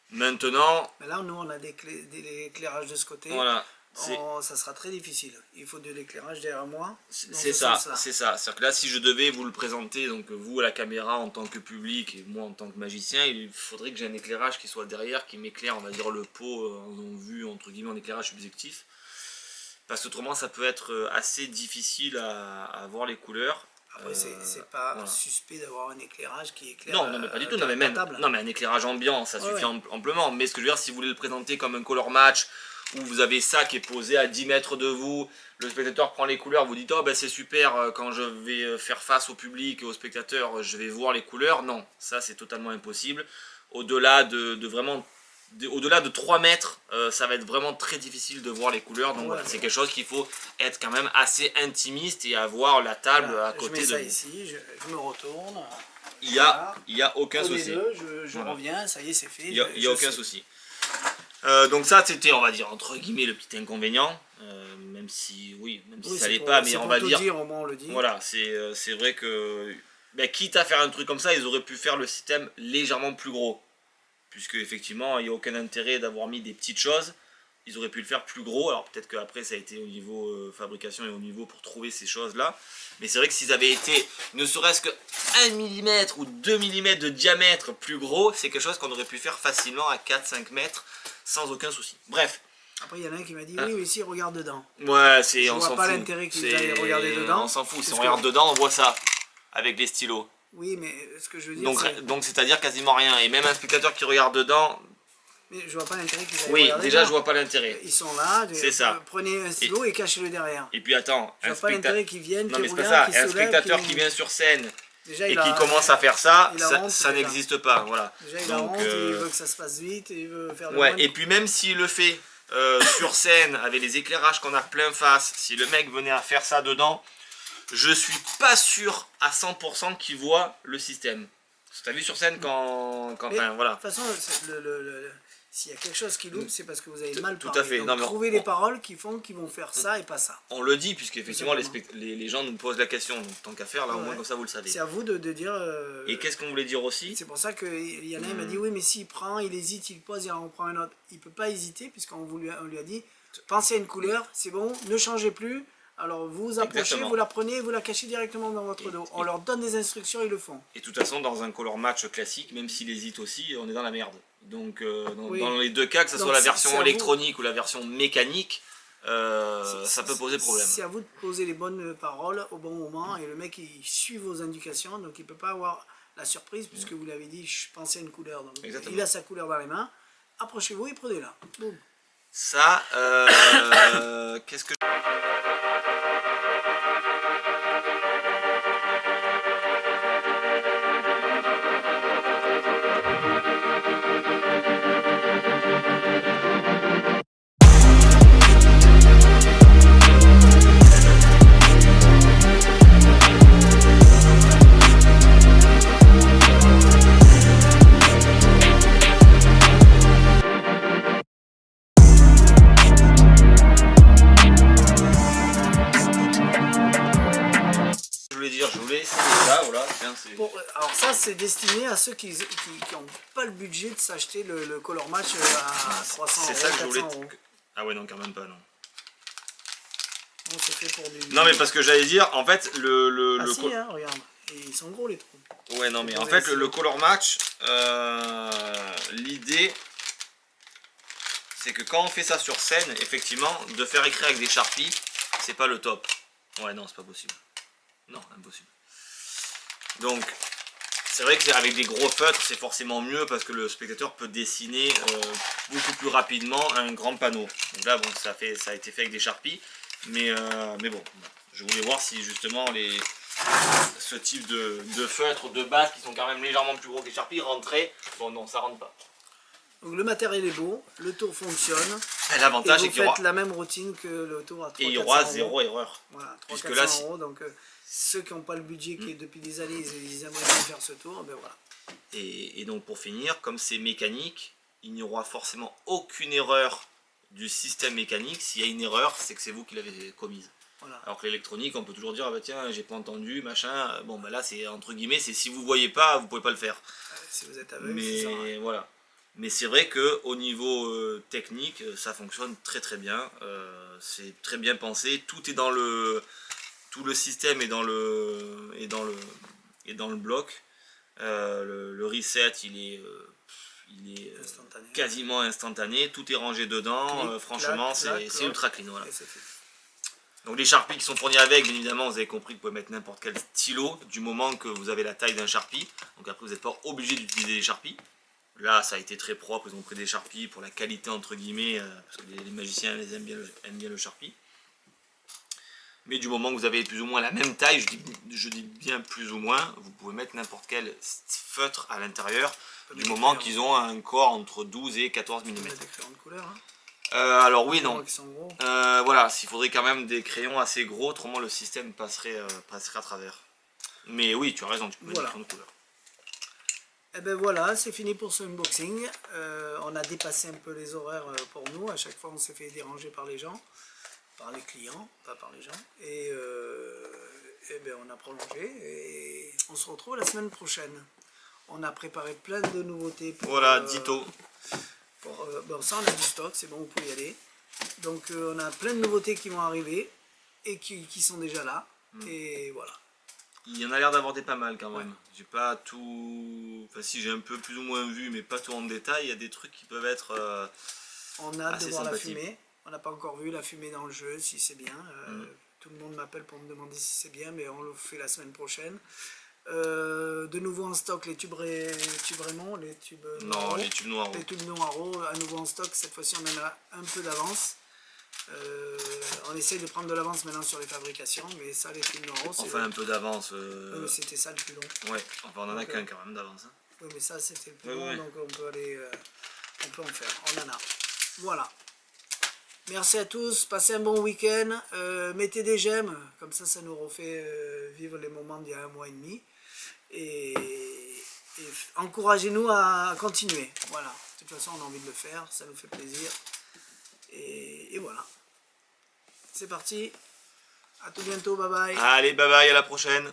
Maintenant... Mais là, nous, on a des éclairages de ce côté. Voilà. Ça sera très difficile. Il faut de l'éclairage derrière moi. C'est ça, c'est ça. C'est-à-dire que là, si je devais vous le présenter, donc vous à la caméra en tant que public et moi en tant que magicien, il faudrait que j'ai un éclairage qui soit derrière, qui m'éclaire, on va dire, le pot en vue, entre guillemets, en éclairage subjectif. Parce qu'autrement, ça peut être assez difficile à voir les couleurs. Après, c'est pas suspect d'avoir un éclairage qui éclaire. Non, mais pas du tout. Non, mais un éclairage ambiant, ça suffit amplement. Mais ce que je veux dire, si vous voulez le présenter comme un color match, où vous avez ça qui est posé à 10 mètres de vous, le spectateur prend les couleurs, vous dites oh ben c'est super, quand je vais faire face au public et aux spectateurs, je vais voir les couleurs. Non, ça c'est totalement impossible. Au-delà au-delà de 3 mètres, ça va être vraiment très difficile de voir les couleurs. Donc voilà, c'est quelque chose qu'il faut être quand même assez intimiste et avoir la table à côté de vous. Je mets ça ici, je me retourne. Il y a aucun souci. Je reviens, ça y est, c'est fait. Il y a aucun souci. Donc ça c'était, on va dire, entre guillemets, le petit inconvénient, même si ça l'est pas, mais on va dire, on le dit. Voilà, c'est vrai que quitte à faire un truc comme ça, ils auraient pu faire le système légèrement plus gros, puisque effectivement il n'y a aucun intérêt d'avoir mis des petites choses. Ils auraient pu le faire plus gros. Alors peut-être qu'après ça a été au niveau fabrication et au niveau pour trouver ces choses là, mais c'est vrai que s'ils avaient été ne serait-ce que 1 mm ou 2 mm de diamètre plus gros, c'est quelque chose qu'on aurait pu faire facilement à 4-5 mètres sans aucun souci. Bref. Après il y en a un qui m'a dit oui mais si regarde dedans. Ouais, on voit pas l'intérêt qu'ils aillent regarder dedans. On s'en fout, si on regarde dedans on voit ça avec les stylos. Oui mais ce que je veux dire donc c'est-à-dire quasiment rien, et même un spectateur qui regarde dedans... Mais je vois pas l'intérêt qu'ils aillent regarder. Oui, déjà je vois pas l'intérêt. Ils sont là, c'est ça. Prenez un stylo et cachez-le derrière. Et puis attends, je vois pas l'intérêt qu'ils viennent, non mais c'est pas ça, un spectateur qui vient sur scène déjà, et qui commence à faire ça, ça déjà. N'existe pas, voilà. Déjà il a honte, il veut que ça se passe vite, il veut faire le et puis même s'il le fait sur scène avec les éclairages qu'on a plein face, si le mec venait à faire ça dedans, je suis pas sûr à 100% qu'il voit le système. Tu as vu sur scène quand voilà. De toute façon, s'il y a quelque chose qui loupe, c'est parce que vous avez mal parlé. Tout à fait. Donc, trouvez les paroles qui font qu'ils vont faire ça et pas ça. On le dit, puisque effectivement les gens nous posent la question, donc tant qu'à faire, là au moins comme ça vous le savez. C'est à vous de dire... Et qu'est-ce qu'on voulait dire aussi? C'est pour ça qu'il y en a un qui m'a dit, oui mais s'il prend, il hésite, il pose, il en prend un autre. Il peut pas hésiter, puisqu'on lui a dit, pensez à une couleur, c'est bon, ne changez plus. Alors vous vous approchez, Exactement. vous la prenez, vous la cachez directement dans votre dos. On leur donne des instructions, ils le font. Et de toute façon, dans un color match classique, même s'il hésite aussi, on est dans la merde. Donc dans les deux cas, que ce soit la version électronique ou la version mécanique, ça peut poser problème. C'est à vous de poser les bonnes paroles au bon moment, et le mec il suit vos indications, donc il peut pas avoir la surprise, puisque vous l'avez dit, je pensais à une couleur. Donc il a sa couleur dans les mains, approchez-vous et prenez-la. Boum. Ça, qu'est-ce que... ça c'est destiné à ceux qui n'ont pas le budget de s'acheter le Color Match à 300 C'est euros, ça que je 400 voulais. euros. Ah ouais, non, quand même pas, non. Non, c'est fait pour du... Non, mais parce que j'allais dire, en fait, Ah si, hein, regarde. Et ils sont gros les trous. Ouais, non, mais en Vous fait, avez le Color Match, l'idée, c'est que quand on fait ça sur scène, effectivement, de faire écrire avec des Sharpies, c'est pas le top. Ouais, non, c'est pas possible. Non, impossible. Donc, c'est vrai qu'avec des gros feutres, c'est forcément mieux parce que le spectateur peut dessiner beaucoup plus rapidement un grand panneau. Donc là, bon, ça a été fait avec des Sharpies, mais bon, je voulais voir si justement ce type de feutres de base qui sont quand même légèrement plus gros que les Sharpies rentraient. Bon, non, ça rentre pas. Donc le matériel est beau, le tour fonctionne. Et l'avantage, Et c'est vous qu'il y aura, faites la même routine que le tour à 300 et il y aura 400 zéro euros. erreur. Voilà, Puisque 300 là, 400 euros. Donc ceux qui n'ont pas le budget, qui est depuis des années, ils aimeraient bien faire ce tour, ben voilà. Et donc pour finir, comme c'est mécanique, il n'y aura forcément aucune erreur du système mécanique. S'il y a une erreur, c'est que c'est vous qui l'avez commise. Voilà. Alors que l'électronique, on peut toujours dire, ah bah tiens, j'ai pas entendu, machin. Bon, bah là, c'est entre guillemets, c'est si vous voyez pas, vous pouvez pas le faire. Si vous êtes aveugle, c'est ça. Mais voilà. Mais c'est vrai que au niveau technique, ça fonctionne très très bien. C'est très bien pensé. Tout est dans tout le système est dans le bloc. Le reset, il est Instantané. quasiment instantané. Tout est rangé dedans. Clic, Franchement, clac, clac, c'est ultra clean. Voilà. Et c'est fait. Donc les Sharpies qui sont fournis avec, bien évidemment, vous avez compris que vous pouvez mettre n'importe quel stylo du moment que vous avez la taille d'un Sharpie. Donc après, vous n'êtes pas obligé d'utiliser des Sharpies. Là, ça a été très propre, ils ont pris des Sharpies pour la qualité entre guillemets, parce que les magiciens aiment bien le Sharpie. Mais du moment que vous avez plus ou moins la même taille, je dis bien plus ou moins, vous pouvez mettre n'importe quel feutre à l'intérieur, du moment qu'ils ont un corps entre 12 et 14 mm. Il y a différentes couleurs. Hein. Alors oui, non. Qui sont gros. Voilà, s'il faudrait quand même des crayons assez gros, autrement le système passerait à travers. Mais oui, tu as raison, tu peux mettre des crayons de couleur. Et ben voilà, c'est fini pour ce unboxing. On a dépassé un peu les horaires pour nous. À chaque fois, on s'est fait déranger par les gens, par les clients, pas par les gens. Et ben on a prolongé et on se retrouve la semaine prochaine. On a préparé plein de nouveautés. Voilà, ditto. Bon, ça, on a du stock, c'est bon, vous pouvez y aller. Donc, on a plein de nouveautés qui vont arriver et qui sont déjà là. Et voilà. Il y en a l'air d'avoir des pas mal quand même. J'ai pas tout. Enfin, si j'ai un peu plus ou moins vu, mais pas tout en détail. Il y a des trucs qui peuvent être. On a hâte de voir la sympathique. fumée. On n'a pas encore vu la fumée dans le jeu, si c'est bien. Tout le monde m'appelle pour me demander si c'est bien, mais on le fait la semaine prochaine. De nouveau en stock les tubes Raymond, les tubes Non, les tubes noirs. Les tubes noirs, à nouveau en stock. Cette fois-ci, on en a un peu d'avance. On essaie de prendre de l'avance maintenant sur les fabrications, mais ça, les tubes noirs, c'est... Enfin, un peu d'avance. C'était ça le plus long. Ouais, enfin, on en a qu'un quand même d'avance. Hein. Oui, mais ça, c'était le plus Ouais, long, ouais. donc on peut aller... on peut en faire, on en a. Voilà. Merci à tous, passez un bon week-end. Mettez des j'aime, comme ça nous refait vivre les moments d'il y a 1 mois et demi. Et encouragez-nous à continuer. Voilà. De toute façon, on a envie de le faire, ça nous fait plaisir. Et voilà. C'est parti. À tout bientôt, bye bye. Allez, bye bye, à la prochaine.